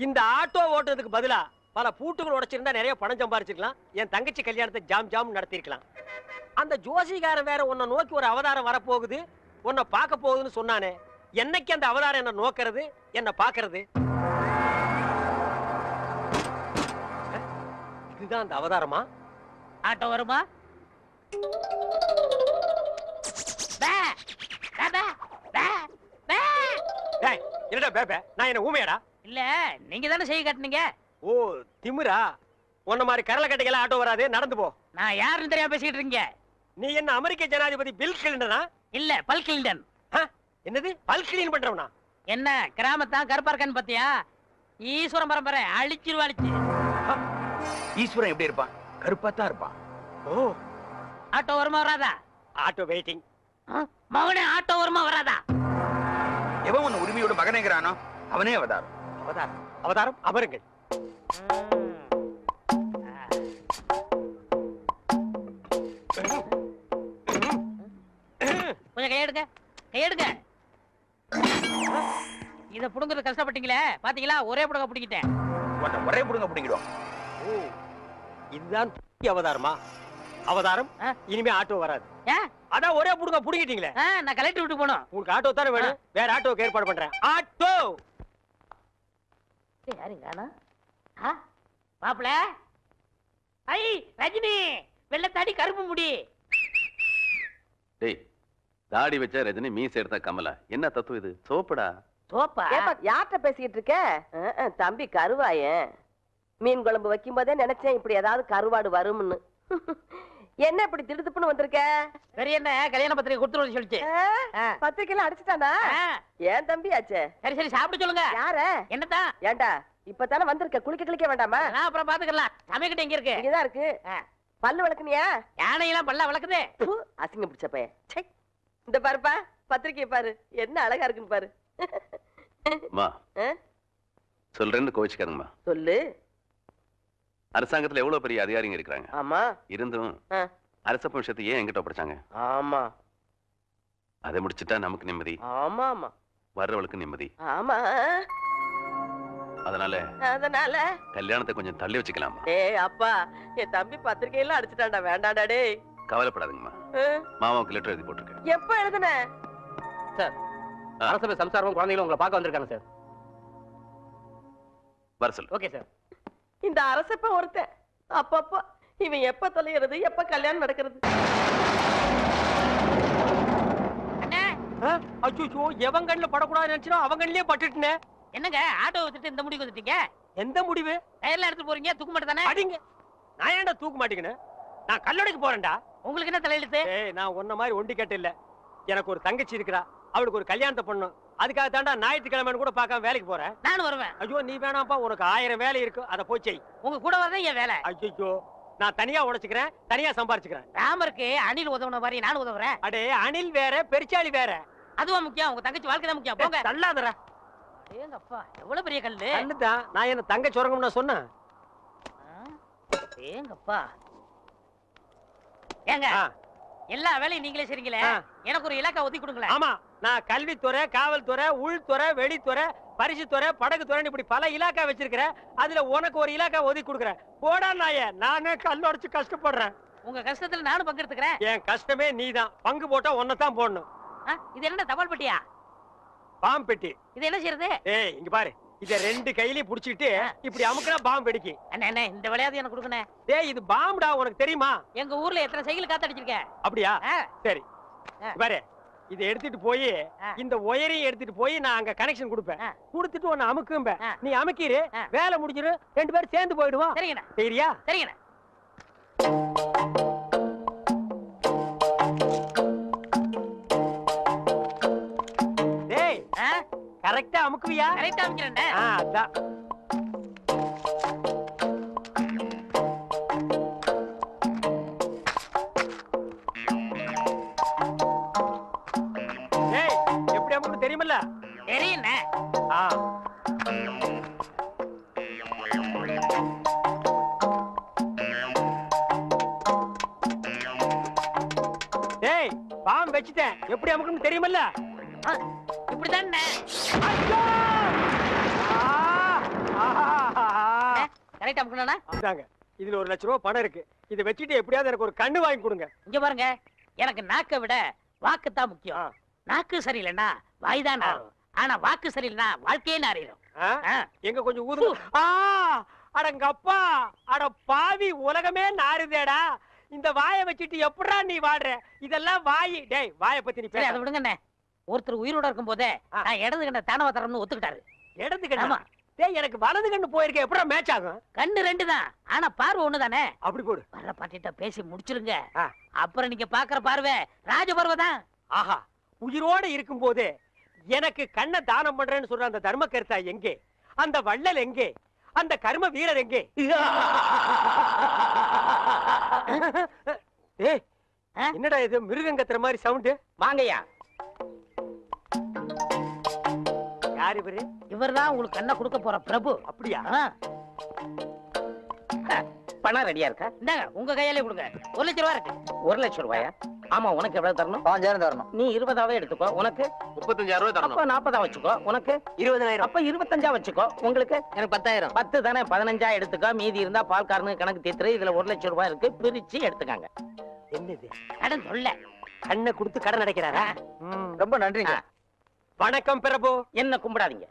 இந்த ஆட்டோ ஓட்டுறதுக்கு பதிலா பல பூட்டுகள் உடைச்சிருந்தா நிறைய பணம் சம்பாரிச்சிருக்கலாம். என் தங்கச்சி கல்யாணத்தை ஜாம் ஜாம் நடத்திருக்கலாம். அந்த ஜோசிகாரன் வேற உன்னை நோக்கி ஒரு அவதாரம் வரப்போகுது, உன்னை பார்க்க போகுதுன்னு சொன்னானே. என்னைக்கு அந்த அவதாரம் என்ன நோக்கிறது, என்ன பாக்குறது? இதுதான் அந்த அவதாரமா? ஆட்டோ வருமா? என்னடா பேபே, நான் என்ன ஊமையாடா? இல்ல, நீங்க தானே செய்ய காட்டுனீங்க. ஓ திமிரா? உன்ன மாதிரி கரல கட்டைகள ஆட்டோ வராது, நடந்து போ. நான் யாருன்னு தெரியாம பேசிட்டு இருக்கீங்க. நீ என்ன அமெரிக்க ஜனாதிபதி பில் கிளின்டனா? இல்ல, பல் கிளின்டன். என்னது பல் கிளீன் பண்றவனா? என்ன கிராமத்தான் கருப்பா இருக்கான்னு பாத்தியா? ஈஸ்வரன் பரம்பரை அழிச்சிருவாளிச்சு. ஈஸ்வரன் எப்படி இருப்பான்? கருப்பா தான் இருப்பான். ஓ, ஆட்டோ வருமா வராதா? Auto waiting. மகனே, ஆட்டோ வருமா வராதா? எவன் உன் உரிமையோட மகனேங்கிறானோ அவனே அவதாரம். அவதாரம் அவதாரம் அமருங்கள். கொஞ்சம் கையெடுங்க, கையெடுங்க. இத புடுங்குறது கஷ்டப்பட்டீங்களே, பாத்தீங்களா? ஒரே புடுங்க புடிங்கிட்டேன். ஒரே புடுங்க புடிங்கிடும். ஓ, இதுதான் அவதாரமா? அவதாரம் இனிமே ஆட்டோ வராது. அதான் ஒரே புடுங்க புடிங்கிட்டீங்களே. நான் கலெக்டர் விட்டு போனோம். உங்களுக்கு ஆட்டோ தானே வேணும், வேற ஆட்டோக்கு ஏற்பாடு பண்றேன். ஆட்டோ யாருங்க? மாப்பிள, ஐ ரஜினி, வெள்ளத்தாடி கருப்பு முடி. டேய், தாடி வச்சா ரஜினி, மீசை எடுத்தா கமலா. என்ன தத்துவம் இது? சோப்படா. சோப்பா? யார்கிட்ட பேசிட்டு இருக்க? தம்பி கருவாயன். மீன் குழம்பு வைக்கும் போதே நினைச்சேன் இப்படி ஏதாவது கருவாடு வரும்னு. என்ன இப்படி திடுத்துப்புன்னு வந்திருக்க? சரி, என்ன கல்யாண பத்திரிகை கொடுத்துருவோம் சொல்லிச்சு. பத்திரிக்கையில அடிச்சுட்டானா? ஏன் தம்பி ஆச்சே? சரி சரி, சாப்பிட சொல்லுங்க. யார? என்னதான்? ஏண்டா இப்பதானே வந்திருக்க, குளிக்க கிளிக்க வேண்டாமா? அப்புறம் பாத்துக்கலாம். சமைக்கிட்ட எங்க இருக்கு? இங்கதான் இருக்கு. பல்லு விளக்குனியா? யானையெல்லாம் பல்ல விளக்குது. அசிங்க பிடிச்ச பையன். இந்த பாருப்பா, பத்திரிக்கை பாரு, என்ன அழகா இருக்குன்னு பாரு. சொல்றேன்னு கோவிச்சுக்காருங்கம்மா. சொல்லு. அரசாங்கத்துல எவ்வளவு பெரிய அதிகாரிங்க இருக்கிறாங்க. ஆமா. இருந்தும் அரச விஷயத்தை ஏன் எங்கிட்ட ஒப்படைச்சாங்க? ஆமா. அதை முடிச்சுட்டா நமக்கு நிம்மதி. ஆமா ஆமா. வர்றவளுக்கு நிம்மதி. ஆமா. அதனால கல்யாணத்தை கொஞ்சம் தள்ளி வச்சுக்கலாமா? ஏய் அப்பா, என் தம்பி பத்திரிக்கையெல்லாம் அடிச்சுட்டான்டா, வேண்டாண்டா. டேய் கவலைப்படாதீங்கம்மா, மாமாவுக்கு லெட்டர் எழுதி போட்டிருக்கேன். எப்ப எழுதுன? சார், அரசபை சம்சாரம் குழந்தைகளும் உங்களை பார்க்க வந்திருக்காங்க சார். வர சொல்லு. Okay sir. இந்த அரசப்ப ஒருத்தன் அப்பப்பா இவன் எப்ப தொலைகிறது, எப்ப கல்யாணம் நடக்கிறது? அச்சோ, எவன் கண்ணுல படக்கூடாது நினைச்சா அவன் கண்ணிலே பட்டுட்டேன். என்னங்க ஆட்டோ வச்சுட்டு இந்த முடிவு வந்துட்டீங்க? எந்த முடிவு? டயர்ல எடுத்து போறீங்க, தூக்க மாட்டே தானே? அடிங்க. நான் ஏன்டா தூக்க மாட்டேங்கன்னு? நான் கல்லடைக்கு போறேன்டா. உங்களுக்கு என்ன தலையெழுத்து? ஏய், நான் உன்ன மாதிரி ஒண்டி கட்ட இல்ல. எனக்கு ஒரு தங்கச்சி இருக்கா, அவளுக்கு ஒரு கல்யாணத்தை பண்ணணும். அதுக்காக தாண்டா ஞாயிற்றுக்கிழமைன்னு கூட பார்க்காம வேலைக்கு போறேன். நானும் வருவேன். ஐயோ நீ வேணாம்ப்பா, உனக்கு 1000 வேலை இருக்கு, அதை போய் செய். உங்க கூட வரதான் என் வேலை. ஐயோ, நான் தனியா உழைச்சுக்கிறேன், தனியா சம்பாரிச்சுக்கிறேன். ராமருக்கு அணில் உதவுன மாதிரி நானும் உதவுறேன். அடே, அணில் வேற பெருச்சாளி வேற. அதுவா முக்கியம்? உங்க தங்கச்சி வாழ்க்கை தான் முக்கியம். போங்க. தள்ளாதடா. ஏங்க அப்பா, எவ்வளவு பெரிய கல்லு. கல்லுதான். நான் என்ன தங்க சுரங்கம் நான் சொன்னேன்? ஏங்கப்பா. ஏங்க, எல்லா வேலையும் நீங்களே செய்றீங்களே, எனக்கு ஒரு இலாக்கா ஒதுக்கி கொடுங்களேன். ஆமா, நான் கல்வித்துறை, காவல்துறை, உள்துறை, வெளித்துறை, பரிசுத்துறை, படகுத்துறை, இப்படி பல இலாக்கா வச்சிருக்கிறேன். அதுல உனக்கு ஒரு இலாக்கா ஒதுக்கி கொடுக்குறேன். போடா நாயே, நானே கல்லொடைச்சு கஷ்டப்படுறேன். உங்க கஷ்டத்துல நானும் பங்கெடுத்துக்கிறேன். என் கஷ்டமே நீதான். பங்கு போட்டா ஒன்னதான் போடணும். இது என்ன தபால் பெட்டியா? பாம்பு பெட்டி. இது என்ன செய்யறது? ஏய், இங்க பாரு, இத 2 கையிலயும் புடிச்சிட்டு இப்படி அமுக்குனா பாம்பு வெடிக்கும். அண்ணே, இந்த விளையாட்டு எனக்கு கொடுக்கணும். டேய், இது பாம்புடா, உனக்கு தெரியுமா? எங்க ஊர்ல எத்தனை சைக்கிள் காத்தடிச்சிருக்கேன். அப்படியா? சரி, பாரு, இதை எடுத்துட்டு போய் இந்த ஒயரையும் எடுத்துட்டு போய் நான் அங்க கனெக்ஷன் கொடுப்பேன். கொடுத்துட்டு உன்னை அமுக்கும்ப. நீ அமுக்கிரு, வேலை முடிஞ்சிரு, 2 பேரும் சேர்ந்து போயிடுவோம். சரிங்கண்ணா. சரியா? சரிங்கண்ணா. டேய், கரெக்டா அமுக்குவியா? கரெக்டா அமுக்கிறேன்டா. அதான். டேய், எப்படி அமுக்கு தெரியுமில்ல? தெரியுண்ணே. டேய், பாம்பு வச்சிட்டேன், எப்படி அமுக்குன்னு தெரியுமில்ல? இப்படிதான். ரைட் அமுக்கணும்னா அதாங்க இதுல 1 லட்சம் ரூபாய் பணம் இருக்கு. இதை வச்சுட்டு எப்படியாவது எனக்கு ஒரு கண்ணு வாங்கி கொடுங்க. இங்க பாருங்க, எனக்கு நாக்கை விட வாக்கு தான் முக்கியம். நாக்கு சரியில்லைன்னா வாய்தான் நாரும். ஆனா வாக்கு சரியில்லைன்னா வாழ்க்கையே நாரிடும். எங்க கொஞ்சம் ஊது. அடங்கப்பா, அட பாவி, உலகமே நாறுதேடா. இந்த வாயை வச்சுட்டு எப்படா நீ வாடுற? இதெல்லாம் வாய். டேய், வாயை பத்தி நீ சரி, பேச. அதை விடுங்கண்ணே. ஒருத்தர் உயிரோட இருக்கும் போதே நான் இடது கண்ண தானவ தரணும்னு ஒத்துக்கிட்டாரு. இடது கண்ணா? டேய், எனக்கு வலது கண்ணு போயிருக்கே, எப்படா மேட்ச் ஆகும்? கண்ணு 2 தான், ஆனா பார்வை 1 தானே. அப்படி போடு. வர்ற பாட்டிட்ட பேசி முடிச்சிருங்க. அப்புறம் நீங்க பாக்குற பார்வை ராஜ பார்வை தான். ஆஹா, உயிரோட இருக்கும் போது எனக்கு கண்ணை தானம் பண்றேன்னு சொல்ற அந்த தர்ம கர்த்தா எங்கே? அந்த வள்ளல் எங்கே? அந்த கர்ம வீரர் எங்கே? ஏய், என்னடா இது மிருகங்கத்துற மாதிரி சவுண்ட்? வாங்கய்யா. யார் இவரு? இவர்தான் உங்களுக்கு கண்ணை கொடுக்க போற பிரபு. அப்படியா? பணம் ரெடியா இருக்கா? இந்தாங்க, உங்க கையாலே கொடுங்க. 1 லட்சம் ரூபாய் இருக்கு. 1 லட்சம் ரூபாயா? ஆமா, உனக்கு எவ்வளவு தரணும்? 5000 தரணும். நீ 20ஆவே எடுத்துக்கோ. உனக்கு 35000 ரூபாய் தரணும். அப்ப 40 வச்சுக்கோ. உனக்கு 20000. அப்ப 25 வச்சுக்கோ. உங்களுக்கு எனக்கு 10000. 10 தானே, 15 எடுத்துக்கோ. மீதி இருந்தா பால்காரனுக்கு கணக்கு தீர்த்துரு. இதுல 1 லட்சம் ரூபாய் இருக்கு, பிரிச்சு எடுத்துக்காங்க. என்னது கடன் சொல்ல கண்ணை கொடுத்து கடன் அடைக்கிறாரா? ரொம்ப நன்றிங்க. வணக்கம் பிரபு. என்ன கும்பிடாதீங்க.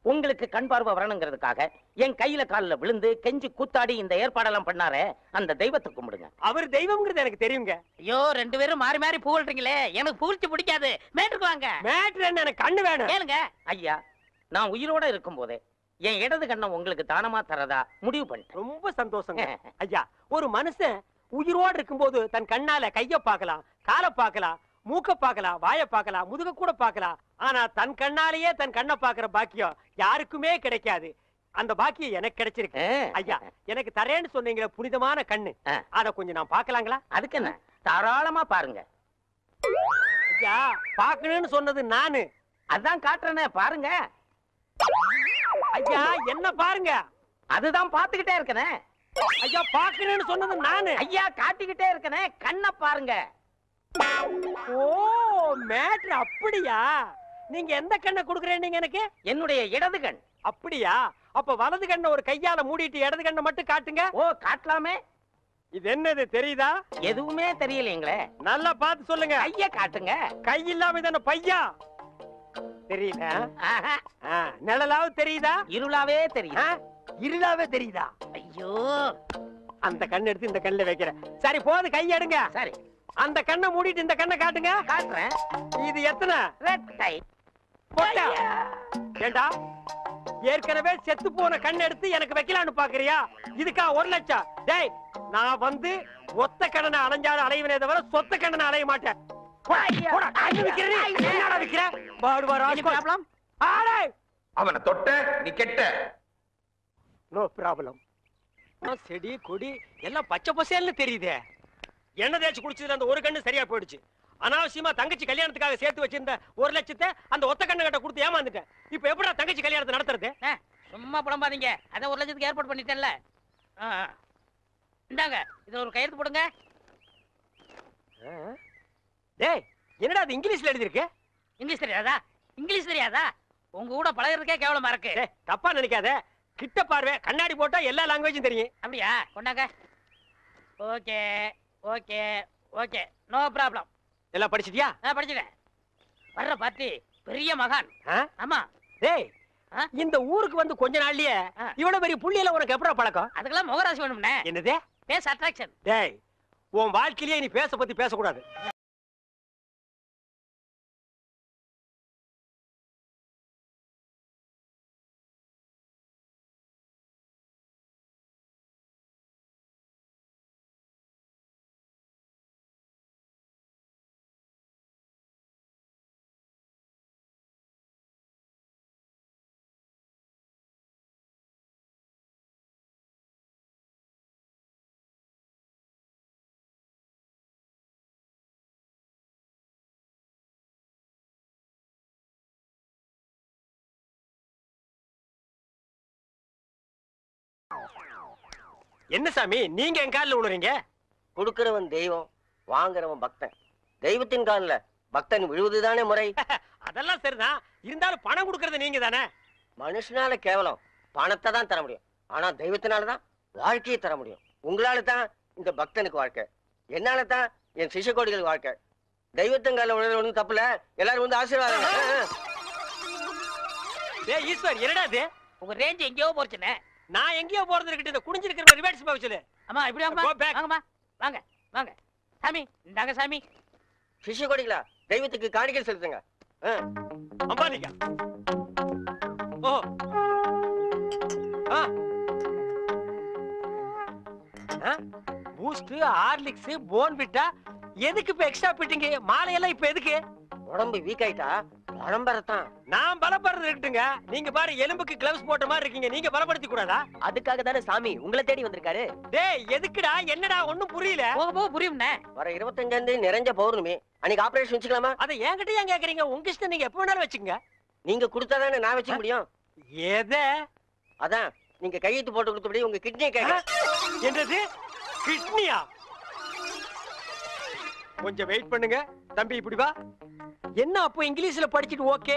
உங்களுக்கு கண் பார்வை வரணுங்கிறதுக்காக என் கையில காலில் விழுந்து கெஞ்சி கூத்தாடி இந்த ஏற்பாடெல்லாம் பண்ணாரே, அந்த தெய்வத்தை கும்பிடுங்க. அவர் தெய்வம்ங்கிறது எனக்கு தெரியுங்க. ஐயோ, 2 பேரும் மாறி மாறி புகழ்றீங்களே, எனக்கு புகழ்ச்சி பிடிக்காது. மேட்டுக்கு வாங்க. மேட்ரு என்ன? எனக்கு கண்ணு வேணும். கேளுங்க ஐயா, நான் உயிரோட இருக்கும் போதே என் இடது கண்ணை உங்களுக்கு தானமா தரதா முடிவு பண்ணிட்டேன். ரொம்ப சந்தோஷங்க ஐயா. ஒரு மனுஷன் உயிரோடு இருக்கும்போது தன் கண்ணால கைய பார்க்கலாம், காலை பார்க்கலாம், மூக்க பார்க்கலாம், வாயை பார்க்கலாம், முதுக கூட பார்க்கலாம். ஆனா தன் கண்ணாலேயே தன் கண்ணை பார்க்கிற பாக்கியம் யாருக்குமே கிடைக்காது. அந்த பாக்கியம் எனக்கு கிடைச்சிருக்கு ஐயா. எனக்கு தரேன்னு சொன்னீங்களே புனிதமான கண்ணு, அத கொஞ்சம் நான் பார்க்கலாங்களா? அதுக்கு என்ன, தாராளமா பாருங்க. ஐயா, பார்க்கணும்னு சொன்னது நானு. அதான் காட்டுறேனே, பாருங்க. ஐயா, என்ன பாருங்க? அதுதான் பாத்துக்கிட்டே இருக்கனே. ஐயா, பார்க்கணும்னு சொன்னது நானு. ஐயா, காட்டிக்கிட்டே இருக்கனே, கண்ணை பாருங்க. ஓ, மேட்ரு அப்படியா? நீங்க எந்த கண்ணை கொடுக்குறேன் எனக்கு? என்னுடைய இடது கண். அப்படியா? அப்ப வலது கண்ணை ஒரு கையால மூடிட்டு இடது கண்ணை மட்டும் காட்டுங்க. ஓ, காட்டலாமே. இது என்னது தெரியுதா? எதுவுமே தெரியலீங்களே. நல்லா பார்த்து சொல்லுங்க. கைய காட்டுங்க. கை இல்லாம தான பையா? தெரியல. நிழலாவது தெரியுதா? இருளாவே தெரியுது. இருளாவே தெரியுதா? ஐயோ, அந்த கண்ணை எடுத்து இந்த கண்ணுல வைக்கிறேன். சரி, போது, கை எடுங்க. சரி, அந்த கண்ணை மூடிட்டு இந்த கண்ணை காட்டுங்க. காட்டுறேன். இது எத்தனை? ரெட் கை. போட்டா ஏண்டா, ஏற்கனவே செத்து போன கண்ணை எடுத்து எனக்கு வைக்கலான்னு பாக்குறியா? இதுக்கா 1 லட்சம்? டேய், நான் வந்து ஒத்த கண்ணனை அலைஞ்சாலும் அலைவனே தவிர சொத்த கண்ணனை அலைய மாட்டேன். அவனை தொட்ட நீ கெட்ட. No problem. செடி கொடி எல்லாம் பச்சை பசேல்னு தெரியுதே. எண்ணெய் தேய்ச்சி குடிச்சதுல அந்த ஒரு கண்ணு சரியா போயிடுச்சு. அனாவசியமா தங்கச்சி கல்யாணத்துக்காக சேர்த்து வச்சிருந்த 1 லட்சத்தை அந்த ஒத்த கண்ணு கிட்ட கொடுத்து ஏமாந்துட்டேன். இப்ப எப்படா தங்கச்சி கல்யாணத்தை நடத்துறது? சும்மா புலம்பாதீங்க. அதான் 1 லட்சத்துக்கு ஏற்பாடு பண்ணிட்டேன்ல. இந்தாங்க, இது ஒரு கையெழுத்து போடுங்க. டேய், என்னடா அது இங்கிலீஷ்ல எழுதி இருக்கு? இங்கிலீஷ் தெரியாதா? இங்கிலீஷ் தெரியாதா? உங்க கூட பழகிறதுக்கே கேவலமா இருக்கு. தப்பா நினைக்காத. கிட்ட பார்வை, கண்ணாடி போட்டா எல்லா லாங்குவேஜும் தெரியும். அப்படியா? கொண்டாங்க. Okay okay okay, no problem. எல்லாம் படிச்சிட்டியா? படிச்சுட்டேன். வர்ற பார்ட்டி பெரிய மகான். ஆமா. டேய், இந்த ஊருக்கு வந்து கொஞ்ச நாள்லயே இவ்வளவு பெரிய புள்ளியில உனக்கு எப்படா பழக்கம்? அதுக்கெல்லாம் முகராசி வேணும்னே. என்னது? Face attraction. டேய், உன் வாழ்க்கையிலேயே நீ பேச பத்தி பேசக்கூடாது. என்ன சாமி, நீங்க என் காலில் விழுறீங்க? கொடுக்கிறவன் தெய்வம், வாங்குறவன் பக்தன். தெய்வத்தின் காலில் பக்தன் விழுவதுதானே முறை. அதெல்லாம் சரிதான். இருந்தாலும் பணம் கொடுக்கறது நீங்க தானே. மனுஷனால கேவலம் பணத்தை தான் தர முடியும். ஆனா தெய்வத்தினாலதான் வாழ்க்கையை தர முடியும். உங்களால தான் இந்த பக்தனுக்கு வாழ்க்கை, என்னால தான் என் சிஷ்ய கோடிகளுக்கு வாழ்க்கை. தெய்வத்தங்கால ஒன்றும் தப்புல, எல்லாரும் வந்து ஆசீர்வாதம். டேய் ஈஸ்வர், என்னடா இது? உங்க ரேஞ்ச் எங்கேயோ போச்சுனே. நான் எங்கேயோ போறது இருக்கட்டும், இந்த குடிஞ்சிருக்கிற ரிவர்ஸ் போக சொல்லு. அம்மா இப்படி வாங்கம்மா. Go back. வாங்கம்மா வாங்க வாங்க. சாமி இந்தாங்க சாமி. சிஷ்ய கோடிகளா, தெய்வத்துக்கு காணிக்கை செலுத்துங்க. அம்பாலிகா. ஓ பூஸ்ட், ஹார்லிக்ஸ், போன்விட்டா எதுக்கு இப்ப எக்ஸ்ட்ரா பிட்டிங்க? மாலையெல்லாம் இப்ப எதுக்கு? உடம்பு வீக் ஆயிட்டா பரம்பரத்தான். நான் பலப்படுறது இருக்கட்டுங்க. நீங்க பாரு, எலும்புக்கு கிளவுஸ் போட்ட மாதிரி இருக்கீங்க. நீங்க பலப்படுத்தி கூடாதா? அதுக்காக தானே சாமி உங்களை தேடி வந்திருக்காரு. டேய் எதுக்குடா? என்னடா ஒண்ணும் புரியல. போக போக புரியும்ண்ணே. வர 25 நிறைஞ்ச பௌர்ணமி அன்னைக்கு ஆபரேஷன் வச்சுக்கலாமா? அதை என்கிட்ட ஏன் கேக்குறீங்க? உங்க இஷ்டம், நீங்க எப்ப வேணாலும் வச்சுக்கங்க. நீங்க கொடுத்தாதானே நான் வச்சுக்க முடியும். எதை? அதான் நீங்க கையெழுத்து போட்டு கொடுத்தபடி உங்க கிட்னியை கேட்க. என்னது? கிட்னியா? கொஞ்சம் வெயிட் பண்ணுங்க தம்பி, இப்படி வா. என்ன அப்போ இங்கிலீஷ்ல படிச்சிட்டு ஓகே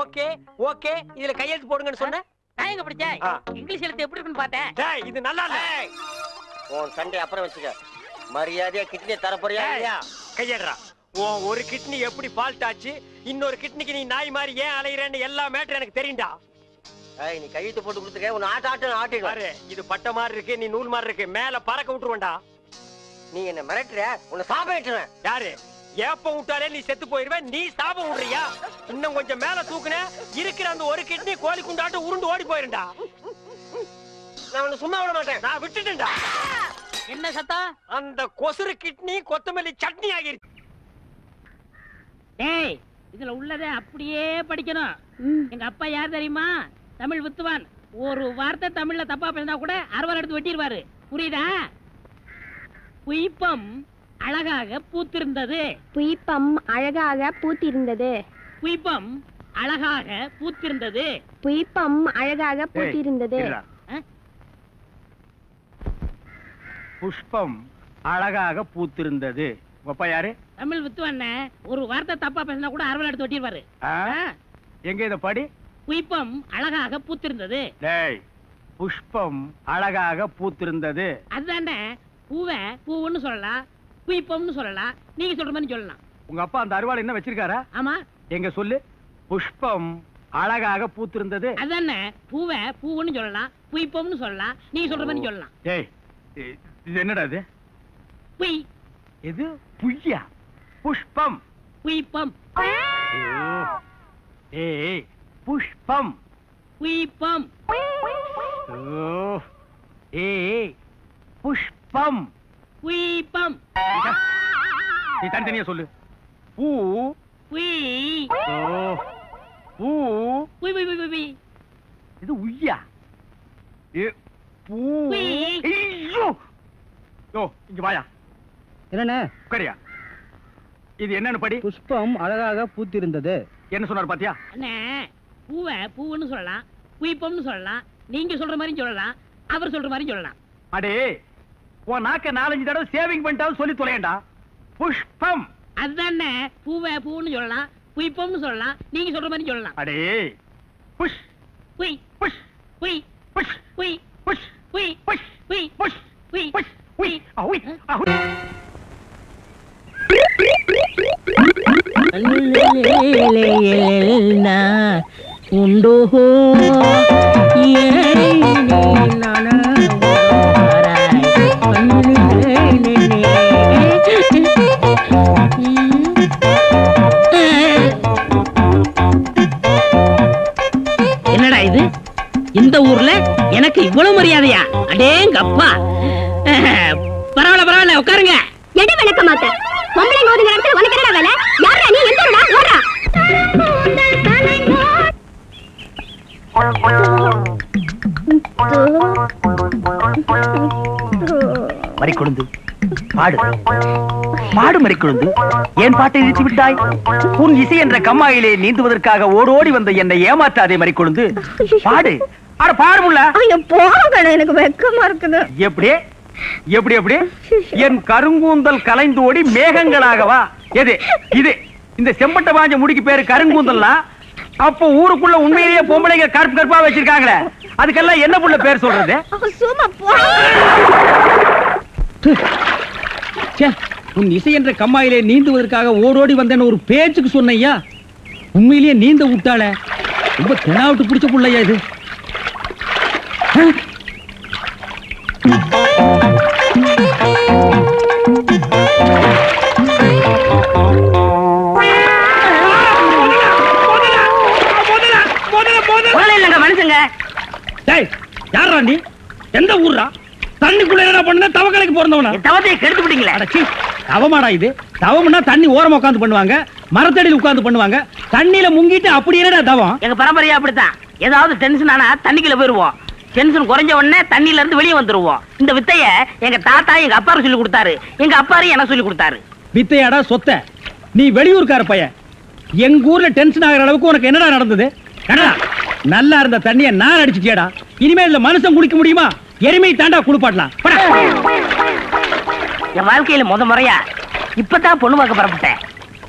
ஓகே ஓகே இதுல கையெழுத்து போடுங்கன்னு சொன்ன? நான் எங்க படிச்சேன்? ஆ. இங்கிலீஷ் எழுத்து எப்படி இருக்குன்னு பார்த்தேன். டேய் இது நல்லா இல்ல. உன் சண்டை அப்புறம் வச்சுக்க. மரியாதையா கிட்னியை தர போறியா இல்லையா? கையேடுறா. உன் ஒரு கிட்னி எப்படி ஃபால்ட் ஆச்சு, இன்னொரு கிட்னிக்கு நீ நாய் மாதிரி ஏன் அலையறேன்னு எல்லா மேட்டர் எனக்கு தெரியும்டா. ஏய், நீ கையெழுத்து போட்டு கொடுத்துக்க. உன்னை ஆட்டிடுவேன். பாரு, இது பட்ட மாதிரி இருக்கு, நீ நூல் மாதிரி இருக்கு, மேல பறக்க விட்டுருவேன்டா. நீ என்ன மிரட்டுற, உன்னை சாப்பிட்டுருவேன். யாரு? ஏப்ப விட்டாலே நீ செத்து போயிருவே. நீ சாபம் விடுறியா? இன்னும் கொஞ்சம் மேல தூக்குன, இருக்கிற அந்த ஒரு கிட்னி கோழி குண்டாட்டு உருண்டு ஓடி போயிருண்டா. நான் உன்னை சும்மா விட மாட்டேன். நான் விட்டுட்டேன்டா. என்ன சத்தம்? அந்த கொசுறு கிட்னி கொத்தமல்லி சட்னி ஆகிருச்சு. டேய் இதுல உள்ளதை அப்படியே படிக்கணும். எங்க அப்பா யார் தெரியுமா? தமிழ் வித்துவான். ஒரு வார்த்தை தமிழ்ல தப்பா பேசினா கூட அறுவாள் எடுத்து வெட்டிடுவாரு. புரியுதா? புய்பம் அழகாக பூத்திருந்தது. புய்பம் அழகாக பூத்திருந்தது. புய்பம் அழகாக பூத்திருந்தது. புய்பம் அழகாக பூத்திருந்தது. புஷ்பம் அழகாக பூத்திருந்தது. அப்பா யாரு? தமிழ் வித்துவான். ஒரு வார்த்தை தப்பா பேசினா கூட அறுவாள் எடுத்து வெட்டிடுவாரு. எங்க இத படி? புய்பம் அழகாக பூத்திருந்தது. டேய், புஷ்பம் அழகாக பூத்திருந்தது. அதுதானே. பூவை பூவுன்னு சொல்லலாம், புய்பம்னு சொல்லலாம், நீங்க சொல்ற மாதிரி சொல்லலாம். உங்க அப்பா அந்த அருவாள் என்ன வச்சிருக்காரா? ஆமா. எங்க சொல்லு. புஷ்பம் அழகாக பூத்திருந்தது. அதுதானே. பூவை பூவுன்னு சொல்லலாம், புய்பம்னு சொல்லலாம், நீங்க சொல்ற மாதிரி சொல்லலாம். டேய், இது என்னடா இது? புய். இது புய்யா? புஷ்பம். புய்பம். ஏய், புஷ்பம். புய்பம். ஏய், புஷ்பம். புய்பம். நீ தனித்தனியா சொல்லு. பூ. புய். பூ. புய் புய் புய் புய். இது உய்யா? பூ. ஐயோ, இங்க வாயா. என்னண்ணே? உட்காரியா. இது என்னன்னு படி. புஷ்பம் அழகாக பூத்திருந்தது. என்ன சொன்னார் பாத்தியா? அண்ணே, பூவை பூவுன்னு சொல்லலாம், புய்பம்னு சொல்லலாம், நீங்க சொல்ற மாதிரி சொல்லலாம், அவர் சொல்ற மாதிரி சொல்லலாம். அடே, உன் நாக்க 4-5 தடவை சேவிங் பண்ணிட்டாலும் சொல்லி தொலையண்டா. புஷ்பம். அதுதானே. பூவை பூன்னு சொல்லலாம், புய்பம்னு சொல்லலாம், நீங்க சொல்ற மாதிரி சொல்லலாம். அடே, புஷ் புய் புஷ் புய் புஷ் புய் புஷ் புய் புஷ் புய் புஷ் புய் புஷ் புய் அஹுய் அஹுய். உண்டோ என்னடா இது? இந்த ஊர்ல எனக்கு இவ்வளவு மரியாதையா? அடேங்கப்பா. பரவாயில்ல பரவாயில்ல, உட்காருங்க. எட விளக்க மாட்டேன். பொம்பளைங்க ஒதுங்குற இடத்துல உனக்கு என்னடா வேலை? யாரா நீ? எந்த ஊரா? ஓடுறா. மறிக்கொழுந்து பாடு பாடு. மறிக்கொழுந்து, ஏன் பாட்டை நிறுத்தி விட்டாய்? உன் இசை என்ற கம்மாயிலே நீந்துவதற்காக ஓடோடி வந்த என்னை ஏமாற்றாதே மறிக்கொழுந்து. பாடு. அட பாடு முள்ள. ஐயோ போங்க, எனக்கு வெக்கமா இருக்குது. எப்படி எப்படி எப்படி? என் கருங்கூந்தல் கலைந்து ஓடி மேகங்களாகவா? எது இது? இந்த செம்பட்ட பாஞ்ச முடிக்கு பேரு கருங்கூந்தல்னா, அப்போ ஊருக்குள்ள உண்மையிலேயே பொம்பளைங்க கருப்பு கருப்பா வச்சிருக்காங்களே, அதுக்கெல்லாம் என்ன புள்ள பேர் சொல்றது? சும்மா போ. உன் இசை என்ற கம்மாயிலே நீந்துவதற்காக ஓடோடி வந்தேன்னு ஒரு பேச்சுக்கு சொன்னையா, உண்மையிலேயே நீந்த விட்டாள. ரொம்ப தெனாவிட்டு பிடிச்ச புள்ளையா இது. மனுஷங்க யாரா நீ? எந்த ஊரா? தண்ணிக்குள்ள என்ன பண்ண? தவக்கலைக்கு பிறந்தவனா? தவத்தை கெடுத்து விட்டீங்களே. தவமாடா இது? தவம்னா தண்ணி ஓரமா உட்கார்ந்து பண்ணுவாங்க, மரத்தடியில் உட்கார்ந்து பண்ணுவாங்க. தண்ணியில முங்கிட்டு அப்படி என்னடா தவம்? எங்க பரம்பரையா அப்படித்தான். ஏதாவது டென்ஷன் ஆனா தண்ணிக்குள்ள போயிருவோம். டென்ஷன் குறைஞ்ச உடனே தண்ணியில இருந்து வெளியே வந்துருவோம். இந்த வித்தைய எங்க தாத்தா எங்க அப்பாரு சொல்லி கொடுத்தாரு. எங்க அப்பாரு எனக்கு சொல்லி கொடுத்தாரு. வித்தையாடா சொத்த? நீ வெளியூர்கார பையன். எங்க ஊர்ல டென்ஷன் ஆகிற அளவுக்கு உனக்கு என்னடா நடந்தது? நல்லா இருந்த தண்ணிய நான் அடிச்சுட்டியாடா. இனிமேல் மனுஷன் குடிக்க முடியுமா? எருமை தாண்டா குளிப்பாட்டலாம். என் வாழ்க்கையில முறையா இப்பதான் பொண்ணு பார்க்க புறப்பட்டேன்.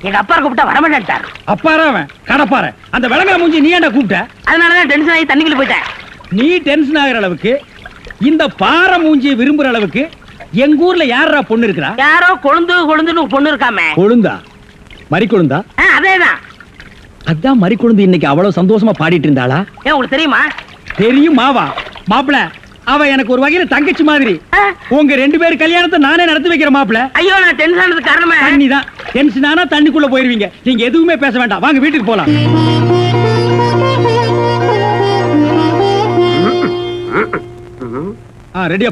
எங்க அப்பா கூப்பிட்டா வரமாட்டார். அப்பாரா அவன் கடப்பார. அந்த விளங்கா மூஞ்சி நீ ஏன்டா கூப்பிட்ட? அதனாலதான் டென்ஷன் ஆகி தண்ணிக்குள்ள போயிட்டேன். நீ டென்ஷன் ஆகிற அளவுக்கு, இந்த பாறை மூஞ்சியை விரும்புற அளவுக்கு எங்க ஊர்ல யாரா பொண்ணு இருக்கிறா? யாரோ கொழுந்துன்னு ஒரு பொண்ணு இருக்காமே. கொழுந்தா? மறி கொழுந்தா? அதேதான். அதான் மறி கொழுந்து இன்னைக்கு அவ்வளவு சந்தோஷமா பாடிட்டு இருந்தாளா? ஏன் உங்களுக்கு தெரியுமா? தெரியும் மாவா. மாப்பிள, அவ எனக்கு ஒரு வகையில தங்கச்சி மாதிரி. உங்க 2 பேர் கல்யாணத்தை நானே நடத்தி வைக்கிற மாப்பிள. ஐயோ, நான் டென்ஷன் ஆனதுக்கு காரணமே தண்ணிதான். டென்ஷன் ஆனா தண்ணிக்குள்ள போயிருவீங்க. நீங்க எதுவுமே பேச வேண்டாம், வாங்க வீட்டுக்கு போலாம். ரெடியா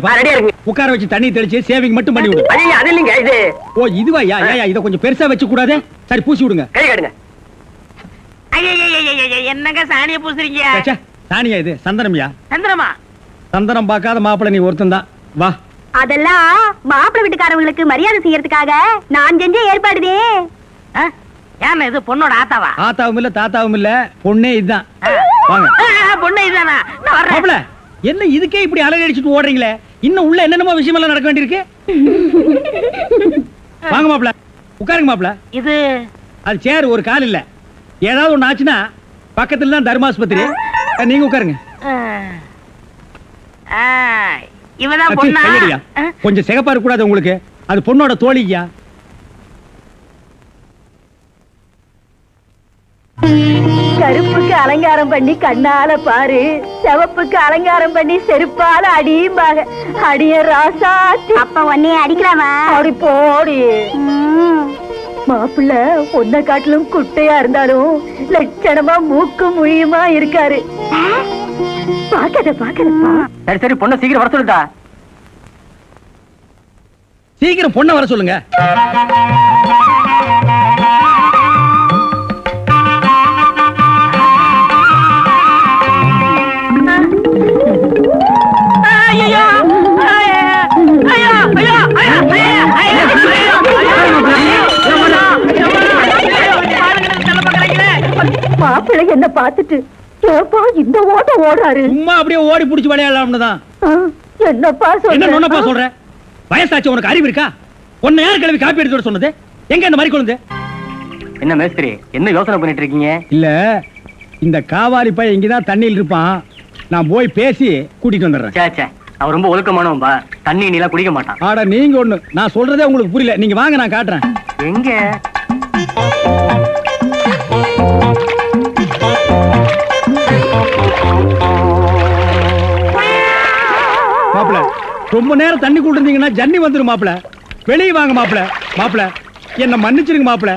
உட்கார வச்சு தண்ணி தெளிச்சு சேவிங் மட்டும் பண்ணி விடு. அது இல்லைங்க இது. ஓ இதுவா? இத கொஞ்சம் பெருசா வச்சு கூடாதே. சரி பூசி விடுங்க. கை காட்டுங்க. என்னங்க சாணிய பூசுறீங்க? சாணியா இது? சந்தனம்யா. சந்திரமா? சந்தனம் பார்க்காத மாப்பிள்ள நீ ஒருத்தன் தான். வா. அதெல்லாம் மாப்பிள்ளை வீட்டுக்காரங்களுக்கு மரியாதை செய்யறதுக்காக நான் செஞ்ச ஏற்பாடுதே. ஏன் இது பொண்ணோட ஆத்தாவா? ஆத்தாவும் இல்ல தாத்தாவும் இல்ல, பொண்ணே இதுதான். வாங்க. பொண்ணே இதுதானா? நான் வரேன். மாப்பிள்ள, என்ன இதுக்கே இப்படி அலறி அடிச்சுட்டு ஓடுறீங்களே? இன்னும் உள்ள என்னென்னமோ விஷயம் எல்லாம் நடக்க வேண்டியிருக்கு. வாங்க மாப்பிள்ள, உட்காருங்க மாப்பிள்ள. இது அது சேர், ஒரு கால் இல்ல. ஏதாவது ஒண்ணு ஆச்சுன்னா பக்கத்துல தான் தர்மாஸ்பத்திரி. நீங்க உட்காருங்க. இவதான் பொண்ணா? கொஞ்சம் சிகப்பா இருக்க கூடாது உங்களுக்கு? அது பொண்ணோட தோழியா? கருப்புக்கு அலங்காரம் பண்ணி கண்ணால பாரு, சிவப்புக்கு அலங்காரம் பண்ணி செருப்பால அடியும்பாங்க. அடிய ராசாத்தி. அப்ப உன்னைய அடிக்கலாமா? அப்படி போடி. மாப்பிள்ள ஒன்ன காட்டிலும் குட்டையா இருந்தாலும் லட்சணமா மூக்கு முழியுமா இருக்காரு. பாக்கதப்பா. சரி சரி, பொண்ணை சீக்கிரம் வர சொல்லுடா. சீக்கிரம் பொண்ணை வர சொல்லுங்க. மாப்பிள்ளை என்ன பார்த்துட்டு இந்த ஓட்டம் ஓடுறாரு. சும்மா அப்படியே ஓடி புடிச்சு விளையாடலாம்னு தான். என்னப்பா சொல்ற? வயசாச்சு, உனக்கு அறிவு இருக்கா? உன்னை யார் கிளவி காப்பி எடுத்து சொன்னது? எங்க இந்த மாதிரி கொழுந்து? என்ன மேஸ்திரி, என்ன யோசனை பண்ணிட்டு இருக்கீங்க? இல்ல, இந்த காவாலி பையன் இங்கதான் தண்ணியில் இருப்பான். நான் போய் பேசி கூட்டிட்டு வந்துடுறேன். அவன் ரொம்ப ஒழுக்கமானவன்பா. தண்ணி நீலாம் குடிக்க மாட்டான். ஆடா நீங்க ஒண்ணு, நான் சொல்றதே உங்களுக்கு புரியல. நீங்க வாங்க, நான் காட்டுறேன். எங்க? மாப்பிள, ரொம்ப நேரம் தண்ணி கூட இருந்தீங்கன்னா ஜன்னி வந்துடும் மாப்பிள. வெளியே வாங்க மாப்பிள. மாப்பிள, என்ன மன்னிச்சிருங்க மாப்பிள.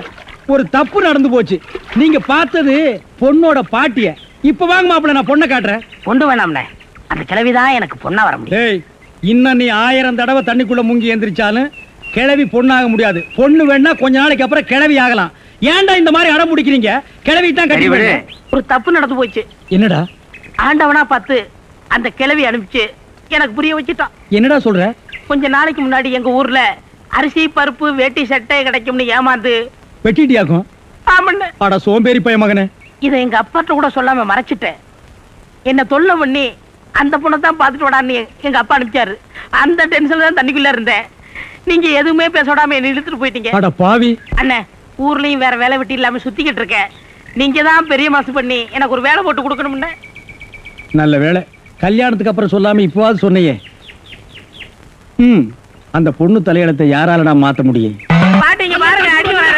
ஒரு தப்பு நடந்து போச்சு. நீங்க பார்த்தது பொண்ணோட பாட்டிய. இப்ப வாங்க மாப்பிள, நான் பொண்ணை காட்டுறேன். பொண்ணு வேணாம்ல, அந்த கிழவிதான் எனக்கு பொண்ணா வர முடியும். ஏய், இன்னும் நீ 1000 தடவை தண்ணிக்குள்ள முங்கி எந்திரிச்சாலும் கிழவி பொண்ணாக முடியாது. பொண்ணு வேணா கொஞ்ச நாளைக்கு அப்புறம் கிழவி ஆகலாம். ஏன்டா இந்த மாதிரி அடம் பிடிக்கிறீங்க? கிழவி தான் கட்டி விடு. ஒரு தப்பு நடந்து போச்சு. என்னடா? ஆண்டவனா பார்த்து அந்த கிழவி அனுப்பிச்சு எனக்கு புரிய வச்சுட்டான். என்னடா சொல்ற? கொஞ்ச நாளைக்கு முன்னாடி எங்க ஊர்ல அரிசி பருப்பு வேட்டி சட்டை கிடைக்கும்னு ஏமாந்து வெட்டிட்டியாக்கும். ஆடா சோம்பேறி பைய மகனே. இதை எங்க அப்பாட்ட கூட சொல்லாம மறைச்சிட்டேன். என்ன தொல்லை பண்ணி அந்த பொண்ணை தான் பாத்துட்டு விடான்னு எங்க அப்பா அனுப்பிச்சாரு. அந்த டென்ஷன்ல தான் தண்ணிக்குள்ள இருந்தேன். நீங்க எதுவுமே பேச விடாம என்ன இழுத்துட்டு போயிட்டீங்க. அட பாவி. அண்ணே, ஊர்லயும் வேற வேலை வெட்டி இல்லாம சுத்திக்கிட்டு இருக்கேன். நீங்க தான் பெரிய மாசு பண்ணி எனக்கு ஒரு வேலை போட்டு கொடுக்கணும்னு. நல்ல வேலை, கல்யாணத்துக்கு அப்புறம் சொல்லாம இப்பவாது சொன்னையே. அந்த பொண்ணு தலையெழுத்தை யாரால நான் மாத்த முடியும்? பாட்டிங்க பாருங்க அடி வர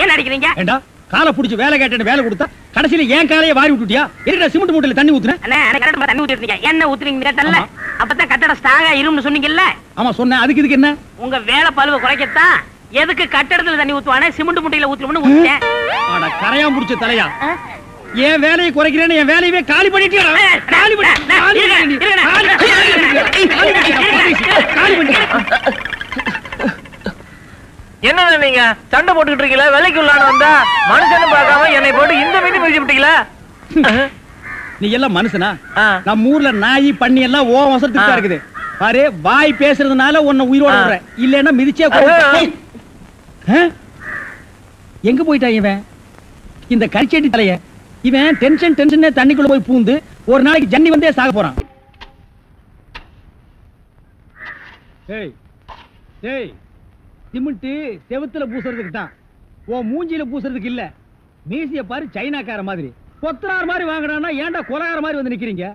என்ன அடிக்கிறீங்க? ஏண்டா காலை புடிச்சு வேலை கேட்டேன்னு வேலை கொடுத்தா கடைசியில ஏன் காலையை வாரி விட்டுட்டியா? இருக்கிற சிமெண்ட் மூட்டையில தண்ணி ஊத்துனேன். தண்ணி ஊத்திருந்தீங்க. என்ன ஊத்துறீங்க கேட்டல்ல? அப்பதான் கட்டட ஸ்ட்ராங்கா இரும்னு சொன்னீங்கல்ல? ஆமா சொன்னேன். அதுக்கு இதுக்கு என்ன? உங்க வேலை பழுவ குறைக்கத்தான் எதுக்கு கட்டடத்துல தண்ணி ஊத்துவானே சிமெண்ட் மூட்டையில ஊத்துறோம்னு ஊத்திட்டேன். ஆனா கரையான் புடிச்ச தலையா ஏன் வேலையை குறைக்கிறேன்னு என் வேலையவே காலி பண்ணிட்டியா? காலி என்ன நீங்க சண்டை போட்டுக்கிட்டு இருக்கீங்களா? வேலைக்கு உள்ளான வந்தா மனுஷன் பார்க்காம என்னை போட்டு இந்த மீதி மிதிச்சு விட்டீங்களா? நீ எல்லாம் மனுஷனா? நம்ம ஊர்ல நாய் பண்ணி எல்லாம் ஓ வசத்துக்கு தான் இருக்குது. பாரு வாய் பேசுறதுனால உன்னை உயிரோட விடுறேன். இல்லன்னா மிதிச்சே எங்க போயிட்டா இவன்? இந்த கரிச்சேட்டி தலைய இவன் டென்ஷன் தண்ணிக்குள்ள போய் பூந்து ஒரு நாளைக்கு ஜன்னி வந்தே சாக போறான். சிமெண்ட் செவுத்துல பூசுறதுக்கு தான், ஓ மூஞ்சில பூசுறதுக்கு இல்ல. மீசிய பாரு சைனாக்கார மாதிரி கொத்தனார் மாதிரி வாங்குறான்னா ஏன்டா கொலகார மாதிரி வந்து நிக்கிறீங்க?